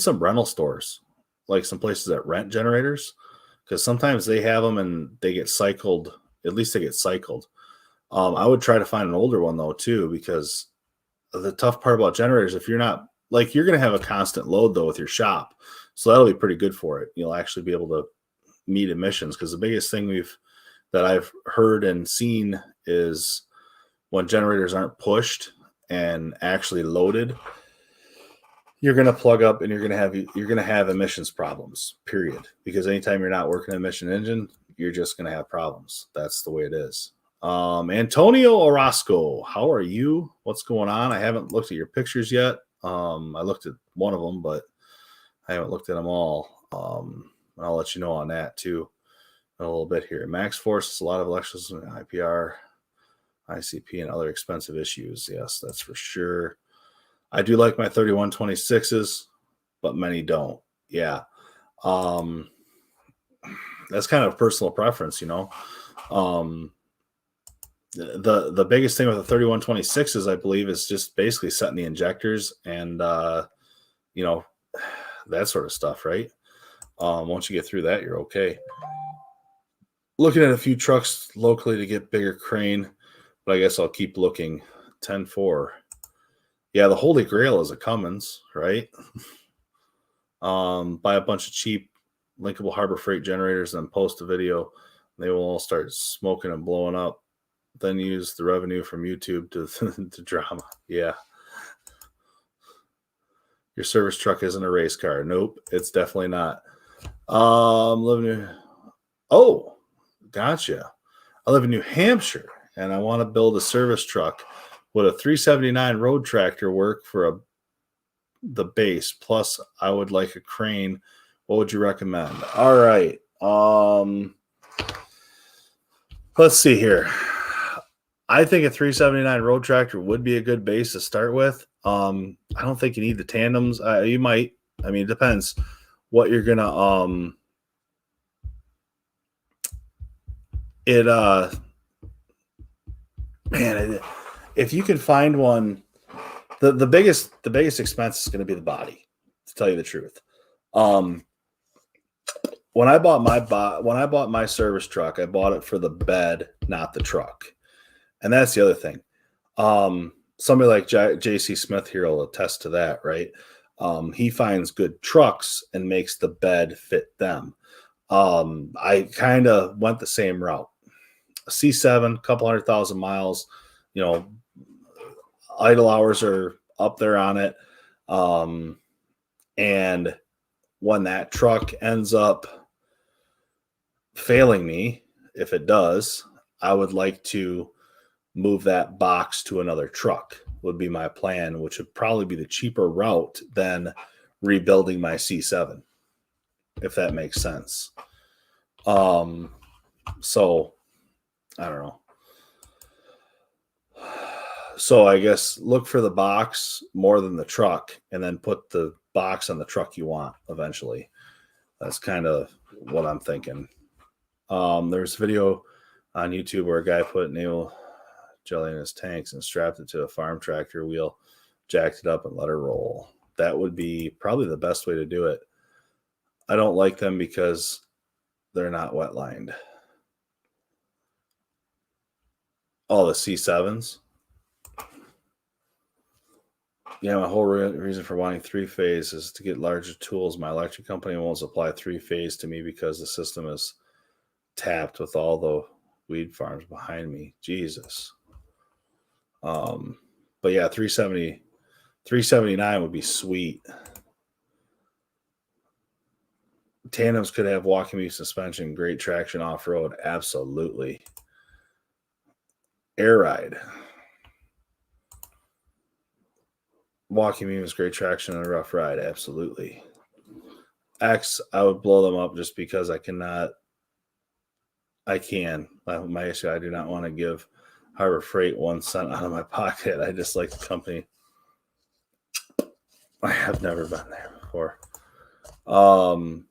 some rental stores, like some places that rent generators, because sometimes they have them and they get cycled. At least they get cycled. I would try to find an older one though too, because the tough part about generators, if you're not you're going to have a constant load though with your shop, so that'll be pretty good for it. You'll actually be able to meet emissions, because the biggest thing that I've heard and seen is when generators aren't pushed and actually loaded, you're going to plug up and you're going to have emissions problems, period. Because anytime you're not working an emission engine, you're just going to have problems. That's the way it is. Antonio Orozco, how are you? What's going on? I haven't looked at your pictures yet. I looked at one of them, but I haven't looked at them all. I'll let you know on that too in a little bit here. Max Force is a lot of elections, IPR, ICP, and other expensive issues. Yes, that's for sure. I do like my 3126s, but many don't. Yeah. That's kind of personal preference, The biggest thing with the 3126s, I believe, is just basically setting the injectors and that sort of stuff, right? Once you get through that, you're okay. Looking at a few trucks locally to get bigger crane, but I guess I'll keep looking. 10-4. Yeah, the holy grail is a Cummins, right? Buy a bunch of cheap linkable Harbor Freight generators and post a video. They will all start smoking and blowing up. Then use the revenue from YouTube to drama. Yeah. Your service truck isn't a race car. Nope, it's definitely not. Oh, gotcha. I live in New Hampshire, and I want to build a service truck. Would a 379 road tractor work for the base? Plus, I would like a crane. What would you recommend? All right. Let's see here. I think a 379 road tractor would be a good base to start with. I don't think you need the tandems. You might. I mean, it depends what you're gonna. If you can find one, the biggest expense is going to be the body. To tell you the truth, when I bought my service truck, I bought it for the bed, not the truck. And that's the other thing. Somebody like J.C. Smith here will attest to that, right? He finds good trucks and makes the bed fit them. I kind of went the same route. A C7, couple 100,000 miles, idle hours are up there on it. And when that truck ends up failing me, if it does, I would like to move that box to another truck would be my plan, which would probably be the cheaper route than rebuilding my C7, if that makes sense. So I don't know. So I guess look for the box more than the truck, and then put the box on the truck you want eventually. That's kind of what I'm thinking. There's a video on YouTube where a guy put nail jelly in his tanks and strapped it to a farm tractor wheel, jacked it up, and let her roll. That would be probably the best way to do it. I don't like them because they're not wet lined. Oh, the C7s. Yeah, my whole reason for wanting 3-phase is to get larger tools. My electric company won't supply 3-phase to me because the system is tapped with all the weed farms behind me. Jesus. But yeah, 379 would be sweet. Tandems could have walking beam suspension, great traction off-road. Absolutely. Air ride. Walking beam is great traction on a rough ride. Absolutely. X, I would blow them up just because I can. My issue, I do not want to give Harbor Freight 1 cent out of my pocket. I just like the company. I have never been there before. How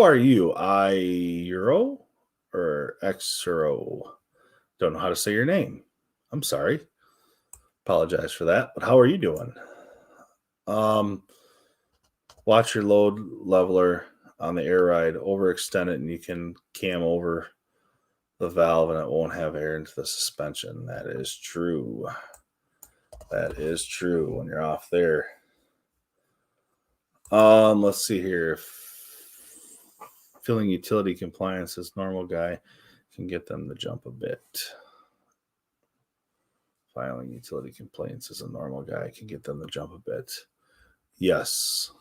are you? Euro or Xero? Don't know how to say your name. I'm sorry. Apologize for that. But how are you doing? Watch your load leveler on the air ride. Overextend it, and you can cam over the valve, and it won't have air into the suspension. That is true. That is true when you're off there. Let's see here. Filling utility compliance as normal guy can get them to jump a bit. Filing utility complaints as a normal guy can get them to jump a bit. Yes,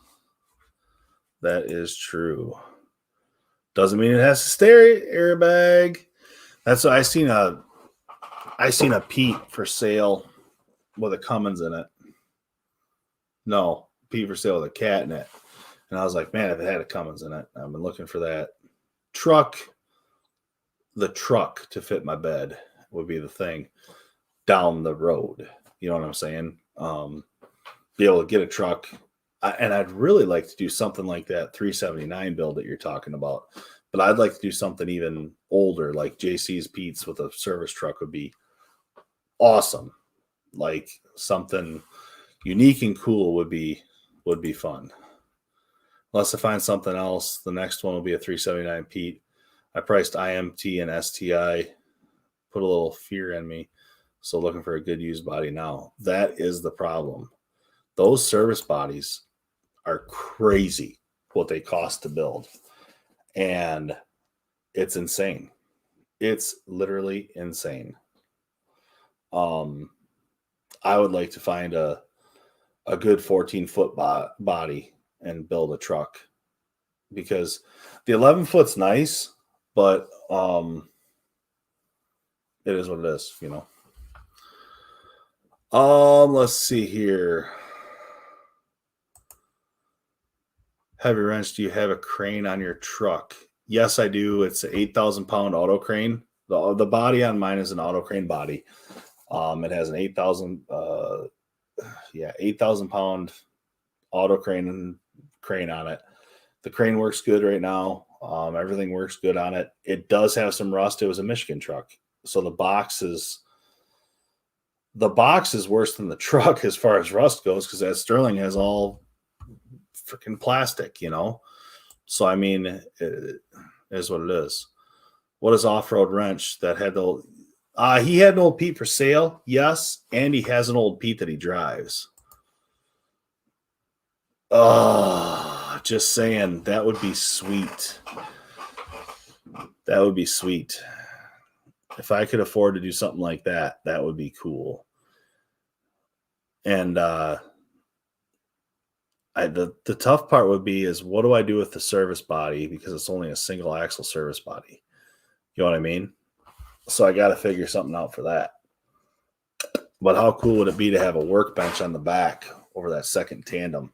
that is true. Doesn't mean it has to stay airbag. That's what I seen a Pete for sale with a Cummins in it. No, Pete for sale with a cat in it. And I was like, man, if it had a Cummins in it, I've been looking for that. The truck to fit my bed would be the thing down the road. You know what I'm saying? Be able to get a truck. And I'd really like to do something like that 379 build that you're talking about. But I'd like to do something even older, like JC's Pete's with a service truck would be awesome. Like something unique and cool would be fun. Unless I find something else, the next one will be a 379 Pete. I priced IMT and STI, put a little fear in me. So looking for a good used body now. That is the problem. Those service bodies are crazy what they cost to build. And it's insane. It's literally insane. I would like to find a good 14-foot body and build a truck, because the 11-foot's nice, but it is what it is, you know. Let's see here. Heavy wrench, do you have a crane on your truck? Yes, I do. It's an 8,000 pound auto crane. The body on mine is an auto crane body. It has an 8,000 pound auto crane on it. The crane works good right now. Everything works good on it. It does have some rust. It was a Michigan truck, so the box is worse than the truck as far as rust goes, because that Sterling has all freaking plastic, you know. So I mean, it is what it is. What is off-road wrench that had the? He had an old Pete for sale, yes, and he has an old Pete that he drives. Just saying, that would be sweet. That would be sweet. If I could afford to do something like that, that would be cool. And the tough part would be is, what do I do with the service body, because it's only a single axle service body. You know what I mean? So I got to figure something out for that. But how cool would it be to have a workbench on the back over that second tandem?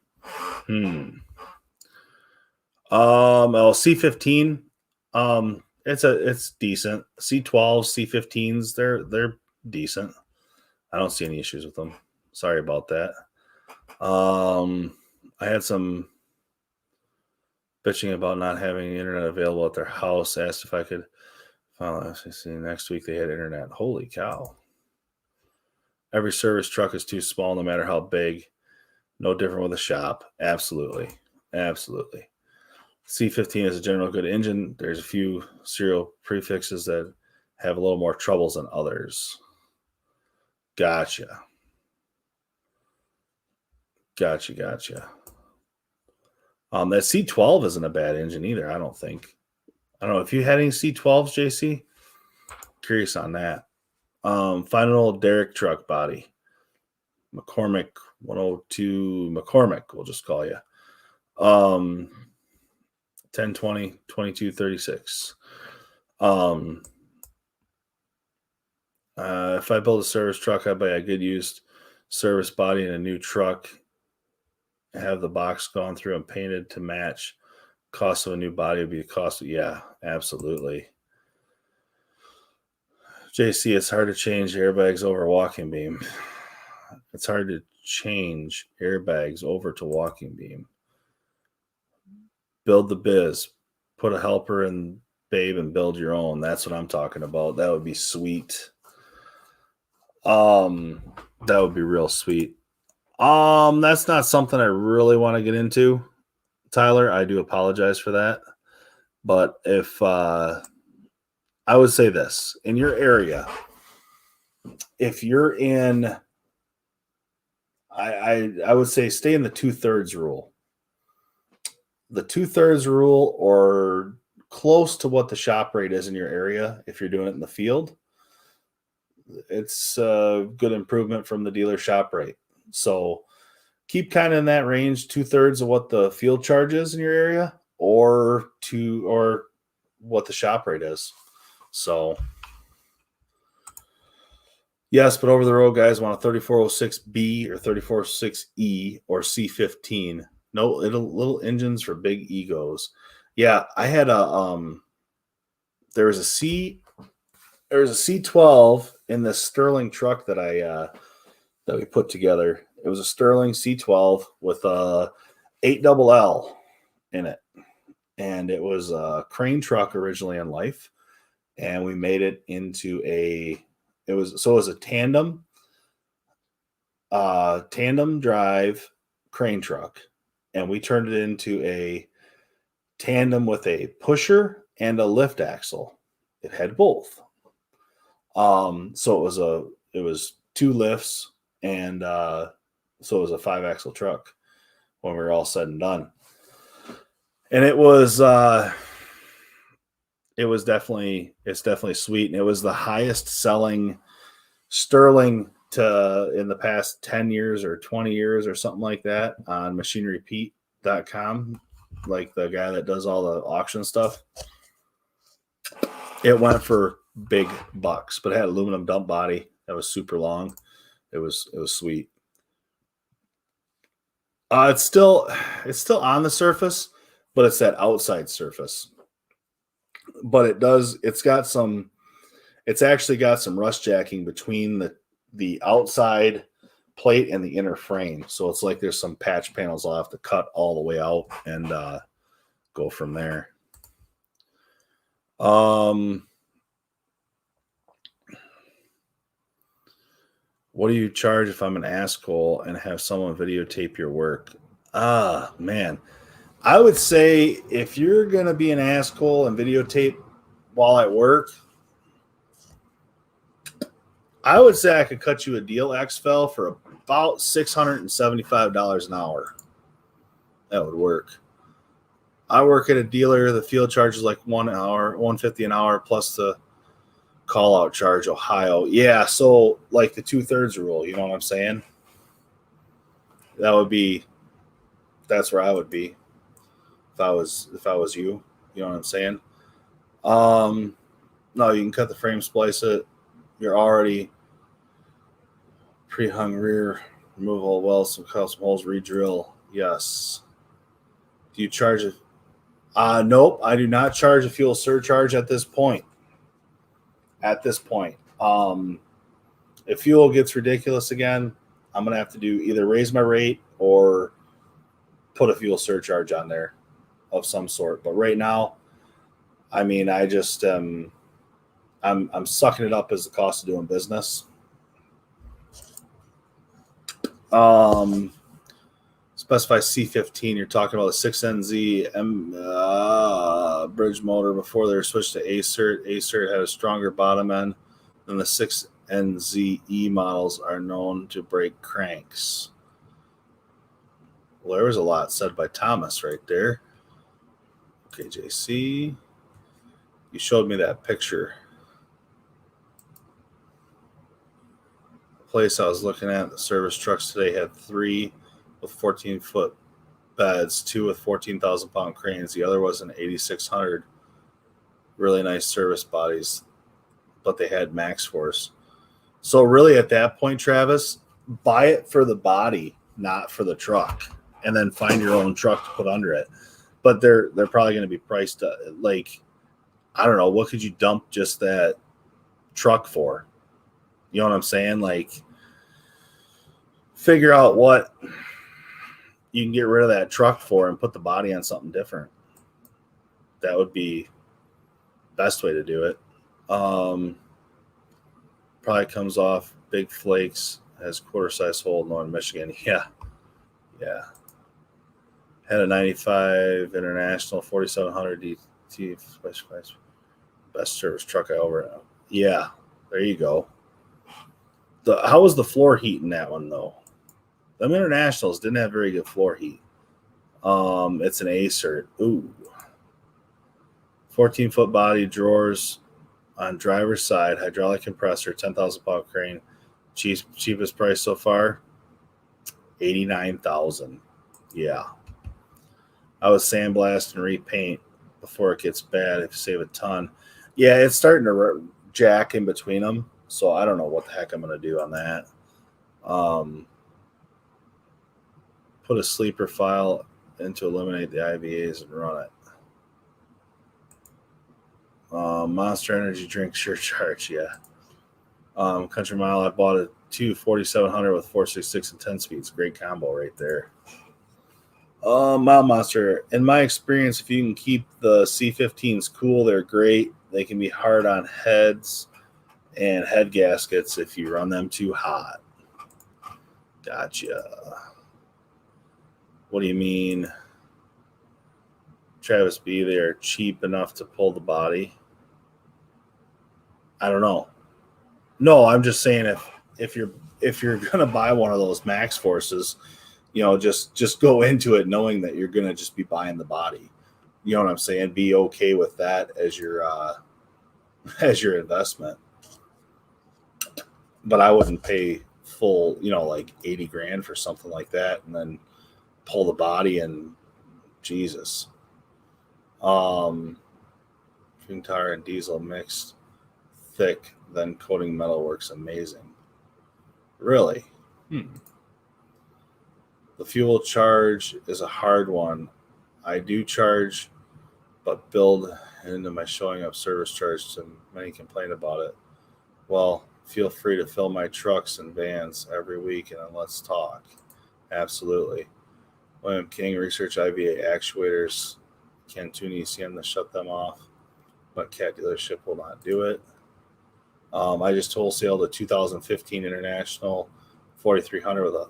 C15. It's decent. C12s, C15s, they're decent. I don't see any issues with them. Sorry about that. I had some bitching about not having internet available at their house. Asked if I could follow. Next week they had internet. Holy cow. Every service truck is too small, no matter how big. No different with a shop. Absolutely. C15 is a general good engine. There's a few serial prefixes that have a little more troubles than others. Gotcha. That C12 isn't a bad engine either, I don't think. I don't know if you had any C12s, JC. Curious on that. Find an old Derek truck body. McCormick 102 McCormick, we'll just call you. 1020 2236. If I build a service truck, I buy a good used service body and a new truck. Have the box gone through and painted to match. Cost of a new body would be the cost of, yeah, absolutely. JC, it's hard to change airbags over walking beam. It's hard to change airbags over to walking beam. Build the biz. Put a helper in babe and build your own. That's what I'm talking about. That would be sweet. That would be real sweet. That's not something I really want to get into, Tyler. I do apologize for that. But if I would say this, in your area, if you're in, I would say stay in the 2/3 rule. The 2/3 rule, or close to what the shop rate is in your area. If you're doing it in the field, it's a good improvement from the dealer shop rate. So keep kind of in that range, 2/3 of what the field charge is in your area, or what the shop rate is. So yes, but over the road guys want a 3406B or 3406E or C15. No little engines for big egos. Yeah, I had there was a C12 in this Sterling truck that we put together. It was a Sterling C12 with a 8LL in it. And it was a crane truck originally in life. And we made it into it was a tandem drive crane truck. And we turned it into a tandem with a pusher and a lift axle. It had both. So it was two lifts, and so it was a 5-axle truck when we were all said and done. And it's definitely sweet. And it was the highest selling Sterling in the past 10 years or 20 years or something like that on machinerypete.com, like the guy that does all the auction stuff. It went for big bucks, but it had aluminum dump body that was super long. It was sweet. It's still on the surface, but it's that outside surface. But it's actually got some rust jacking between the outside plate and the inner frame. So it's like there's some patch panels I'll have to cut all the way out and go from there. What do you charge if I'm an asshole and have someone videotape your work? Man. I would say if you're going to be an asshole and videotape while at work, I would say I could cut you a deal, XFEL, for about $675 an hour. That would work. I work at a dealer. The field charge is like 1 hour, $150 an hour plus the call out charge. Ohio, yeah. So like the 2/3 rule, you know what I'm saying? That's where I would be if I was you. You know what I'm saying? No, you can cut the frame, splice it. You're already pre-hung rear, remove all welds, some custom holes, re-drill. Yes. Do you charge it? Nope, I do not charge a fuel surcharge at this point. If fuel gets ridiculous again, I'm going to have to do either raise my rate or put a fuel surcharge on there of some sort. But right now, I mean, I just I'm sucking it up as the cost of doing business. Specify C15. You're talking about a 6NZ bridge motor before they were switched to ACERT. ACERT had a stronger bottom end than the 6NZE models are known to break cranks. Well, there was a lot said by Thomas right there. Okay, JC. You showed me that picture. The place I was looking at, the service trucks today had 3 with 14-foot beds, 2 with 14,000-pound cranes. The other was an 8600. Really nice service bodies, but they had max force. So really at that point, Travis, buy it for the body, not for the truck, and then find your own truck to put under it. But they're probably going to be priced like, I don't know, what could you dump just that truck for? You know what I'm saying? Like, figure out what you can get rid of that truck for and put the body on something different. That would be the best way to do it. Probably comes off big flakes, has quarter size hole in Northern Michigan. Yeah. Had a 95 International 4700 DT best service truck I ever know. Yeah, there you go. How was the floor heat in that one though? Them Internationals didn't have very good floor heat. It's an ACERT. Ooh. 14-foot body, drawers on driver's side, hydraulic compressor, 10,000-pound crane. Cheapest price so far, $89,000. Yeah. I was sandblast and repaint before it gets bad if you save a ton. Yeah, it's starting to jack in between them, so I don't know what the heck I'm going to do on that. Put a sleeper file in to eliminate the IVAs and run it. Monster Energy drink surcharge, yeah. Country Mile, I bought a 4700 with 466 and 10 speeds. Great combo right there. Mile Monster, in my experience, if you can keep the C15s cool, they're great. They can be hard on heads and head gaskets if you run them too hot. Gotcha. What do you mean? Travis B, they're cheap enough to pull the body. I don't know. No, I'm just saying if you're gonna buy one of those max forces, you know, just go into it knowing that you're gonna just be buying the body. You know what I'm saying? Be okay with that as your investment. But I wouldn't pay full, you know, like $80,000 for something like that and then pull the body and Jesus. Twin tire and diesel mixed thick, then coating metal works amazing. Really? The fuel charge is a hard one. I do charge, but build into my showing up service charge, and many complain about it. Well, feel free to fill my trucks and vans every week, and then let's talk. Absolutely. William King, research IVA actuators. Can tune ECM to shut them off, but Cat dealership will not do it. I just wholesaled a 2015 International 4300 with a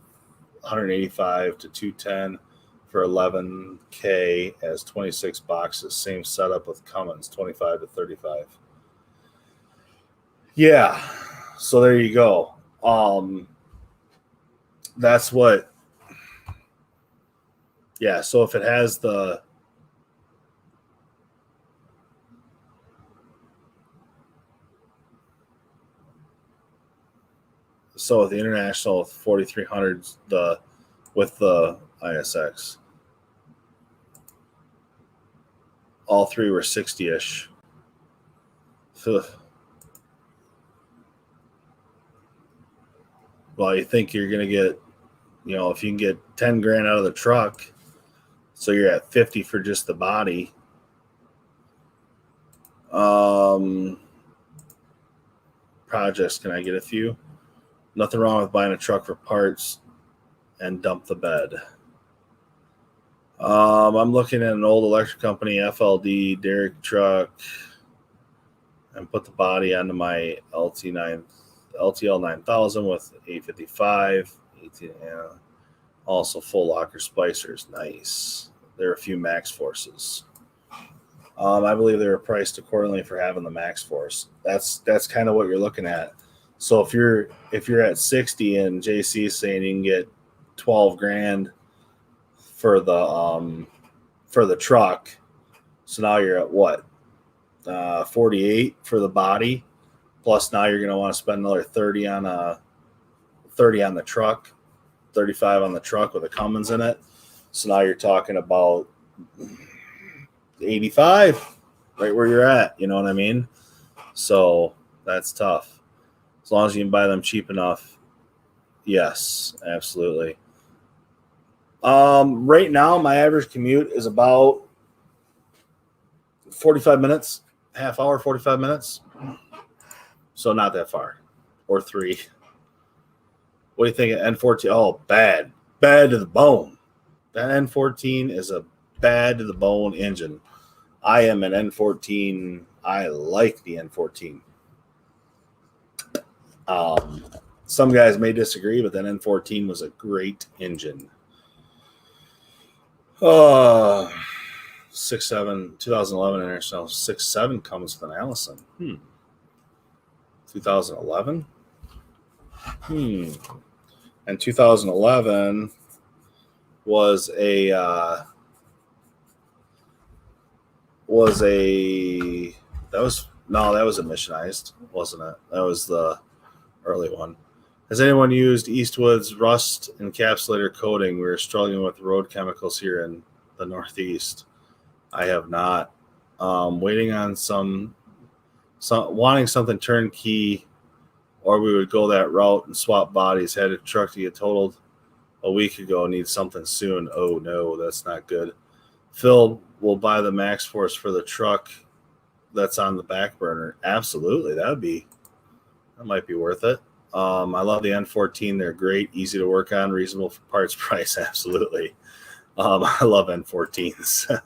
185 to 210 for $11K as 26 boxes. Same setup with Cummins, 25 to 35. Yeah, so there you go. That's what. Yeah, so if it has the with the International 4300s, with the ISX, all three were 60-ish. Well, you think you're going to get, if you can get 10 grand out of the truck, so you're at 50 for just the body. Projects, can I get a few? Nothing wrong with buying a truck for parts and dump the bed. I'm looking at an old electric company, FLD Derrick truck, and put the body onto my LTL 9000 with 855, 18, also full locker spicers. Nice. There are a few Max Forces. I believe they were priced accordingly for having the Max Force. That's kind of what you're looking at. So if you're at 60 and JC is saying you can get 12 grand for the truck, so now you're at what? 48 for the body, plus now you're going to want to spend another 30 on the truck, 35 on the truck with a Cummins in it. So now you're talking about 85, right where you're at. You know what I mean? So that's tough. As long as you can buy them cheap enough. Yes, absolutely. Right now, my average commute is about 45 minutes, half hour, 45 minutes. So not that far, or 3. What do you think of N14? Oh, bad to the bone. That N14 is a bad to the bone engine. I am an N14. I like the N14. Some guys may disagree, but that N14 was a great engine. 6.7 2011 International 6.7 comes with an Allison. 2011. And 2011 was a emissionized, wasn't it? That was the early one. Has anyone used Eastwood's rust encapsulator coating? We're struggling with road chemicals here in the Northeast. I have not. Waiting on some wanting something turnkey, or we would go that route and swap bodies. Had a truck to get totaled a week ago. Need something soon. Oh no, that's not good. Phil will buy the Max Force for the truck that's on the back burner. Absolutely, that might be worth it. I love the N14. They're great, easy to work on, reasonable for parts price. Absolutely. I love N14s.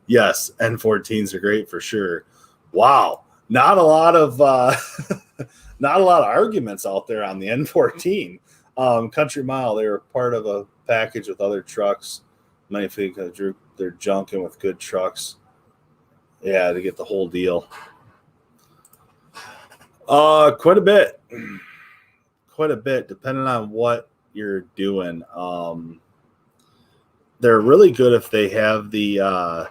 Yes, N14s are great for sure. Wow, not a lot of arguments out there on the N14. Country Mile, they were part of a package with other trucks. Many think they're junking with good trucks. Yeah, to get the whole deal. Quite a bit, depending on what you're doing. They're really good if they have the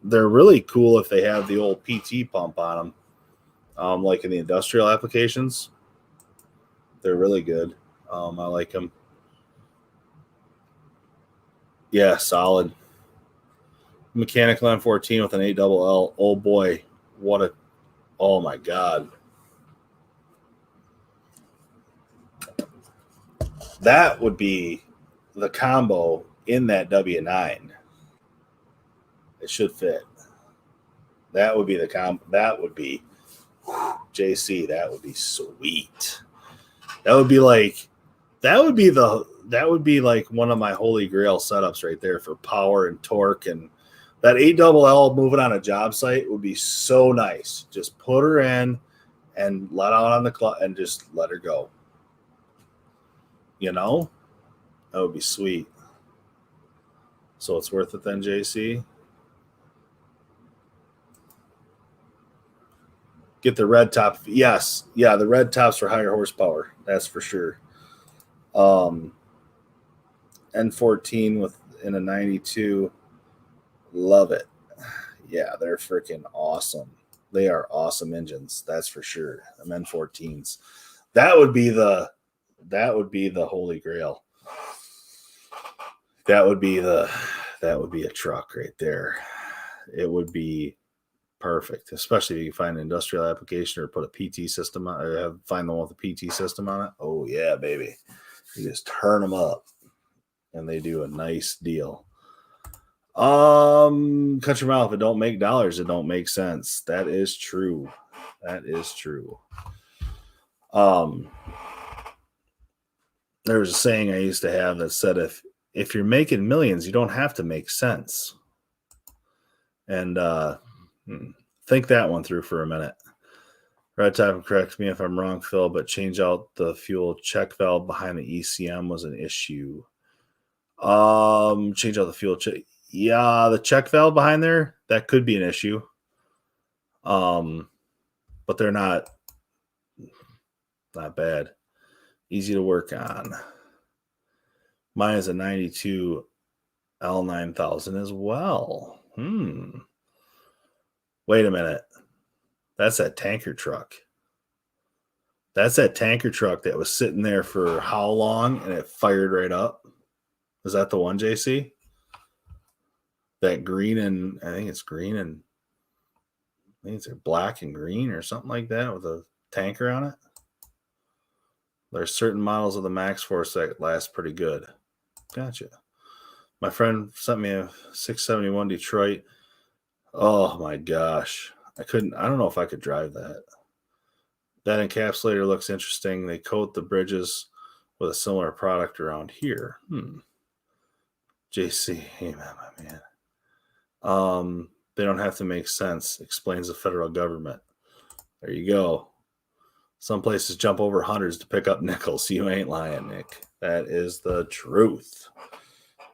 they're really cool if they have the old PT pump on them, like in the industrial applications. They're really good. I like them. Yeah, solid. Mechanical M14 with an 8LL. Oh boy, what a Oh my God. That would be the combo in that W9. It should fit. That would be the combo. That would be JC. That would be sweet. That would be like one of my holy grail setups right there for power and torque, and that 8LL moving on a job site would be so nice. Just put her in and let out on the clutch and just let her go. You know, that would be sweet. So it's worth it then, JC. Get the red top. Yes. Yeah, the red tops for higher horsepower. That's for sure. N14 with in a 92. Love it. Yeah, they're freaking awesome. They are awesome engines. That's for sure. Them N14s. That would be the holy grail. That would be a truck right there. It would be perfect, especially if you find an industrial application or put a PT system on, or find the one with a PT system on it. Oh yeah, baby. You just turn them up and they do a nice deal. Country Mile, if it don't make dollars, it don't make sense. That is true. That is true. There was a saying I used to have that said, if you're making millions, you don't have to make sense. And think that one through for a minute. Red Type, correct me if I'm wrong, Phil, but change out the fuel check valve behind the ECM was an issue. Change out the fuel check. Yeah, the check valve behind there, that could be an issue. But they're not bad. Easy to work on. Mine is a 92 L9000 as well. Wait a minute. That's that tanker truck. That's that tanker truck that was sitting there for how long and it fired right up? Is that the one, JC? That green and I think it's green and I think it's black and green or something like that with a tanker on it. There's certain models of the Max Force that last pretty good. Gotcha. My friend sent me a 671 Detroit. Oh my gosh. I don't know if I could drive that. That encapsulator looks interesting. They coat the bridges with a similar product around here. JC, hey man, my man. They don't have to make sense, explains the federal government. There you go. Some places jump over hundreds to pick up nickels. You ain't lying, Nick. That is the truth.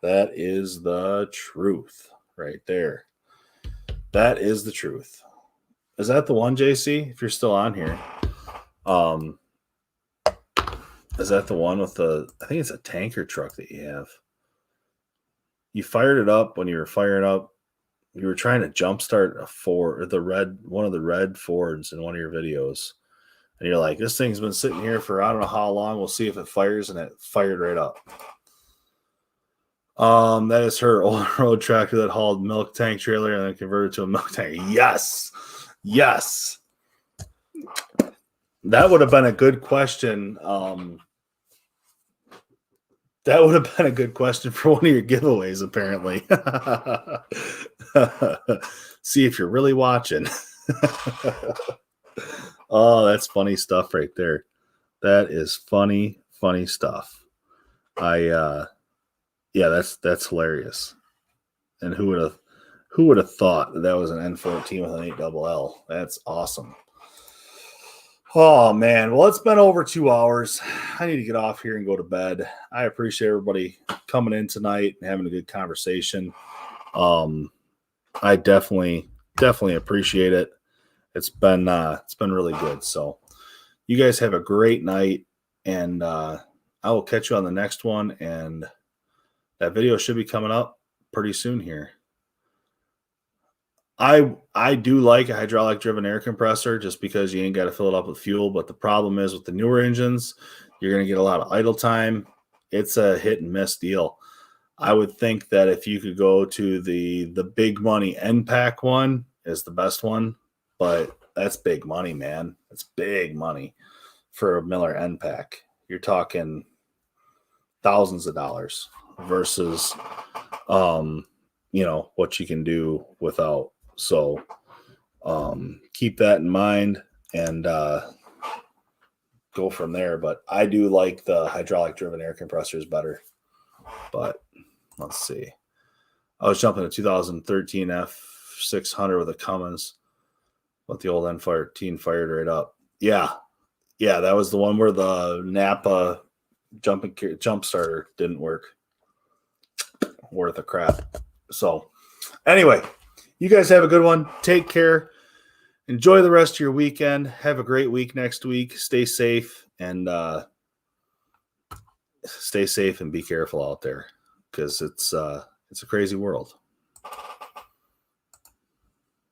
That is the truth right there. That is the truth. Is that the one, JC? If you're still on here. Is that the one with I think it's a tanker truck that you have. You fired it up when you were firing up. You were trying to jumpstart one of the red Fords in one of your videos. And you're like, this thing's been sitting here for I don't know how long. We'll see if it fires, and it fired right up. That is her old road tractor that hauled milk tank trailer and then converted to a milk tank. Yes. Yes. That would have been a good question. That would have been a good question for one of your giveaways, apparently. See if you're really watching. Oh, that's funny stuff right there. That is funny stuff. Yeah, that's hilarious. And who would have thought that was an N14 with an 8LL? That's awesome. Oh man, well, it's been over 2 hours. I need to get off here and go to bed. I appreciate everybody coming in tonight and having a good conversation. I definitely appreciate it. It's been really good. So you guys have a great night, and I will catch you on the next one. And that video should be coming up pretty soon here. I do like a hydraulic driven air compressor just because you ain't got to fill it up with fuel. But the problem is with the newer engines, you're going to get a lot of idle time. It's a hit and miss deal. I would think that if you could go to the big money NPAC one is the best one, but that's big money, man. That's big money for a Miller end pack. You're talking thousands of dollars versus, what you can do without. So keep that in mind and go from there. But I do like the hydraulic driven air compressors better. But let's see. I was jumping a 2013 F600 with a Cummins, but the old N14 fired right up. Yeah, that was the one where the Napa jump starter didn't work. Worth a crap. So, anyway, you guys have a good one. Take care. Enjoy the rest of your weekend. Have a great week next week. Stay safe and be careful out there because it's a crazy world.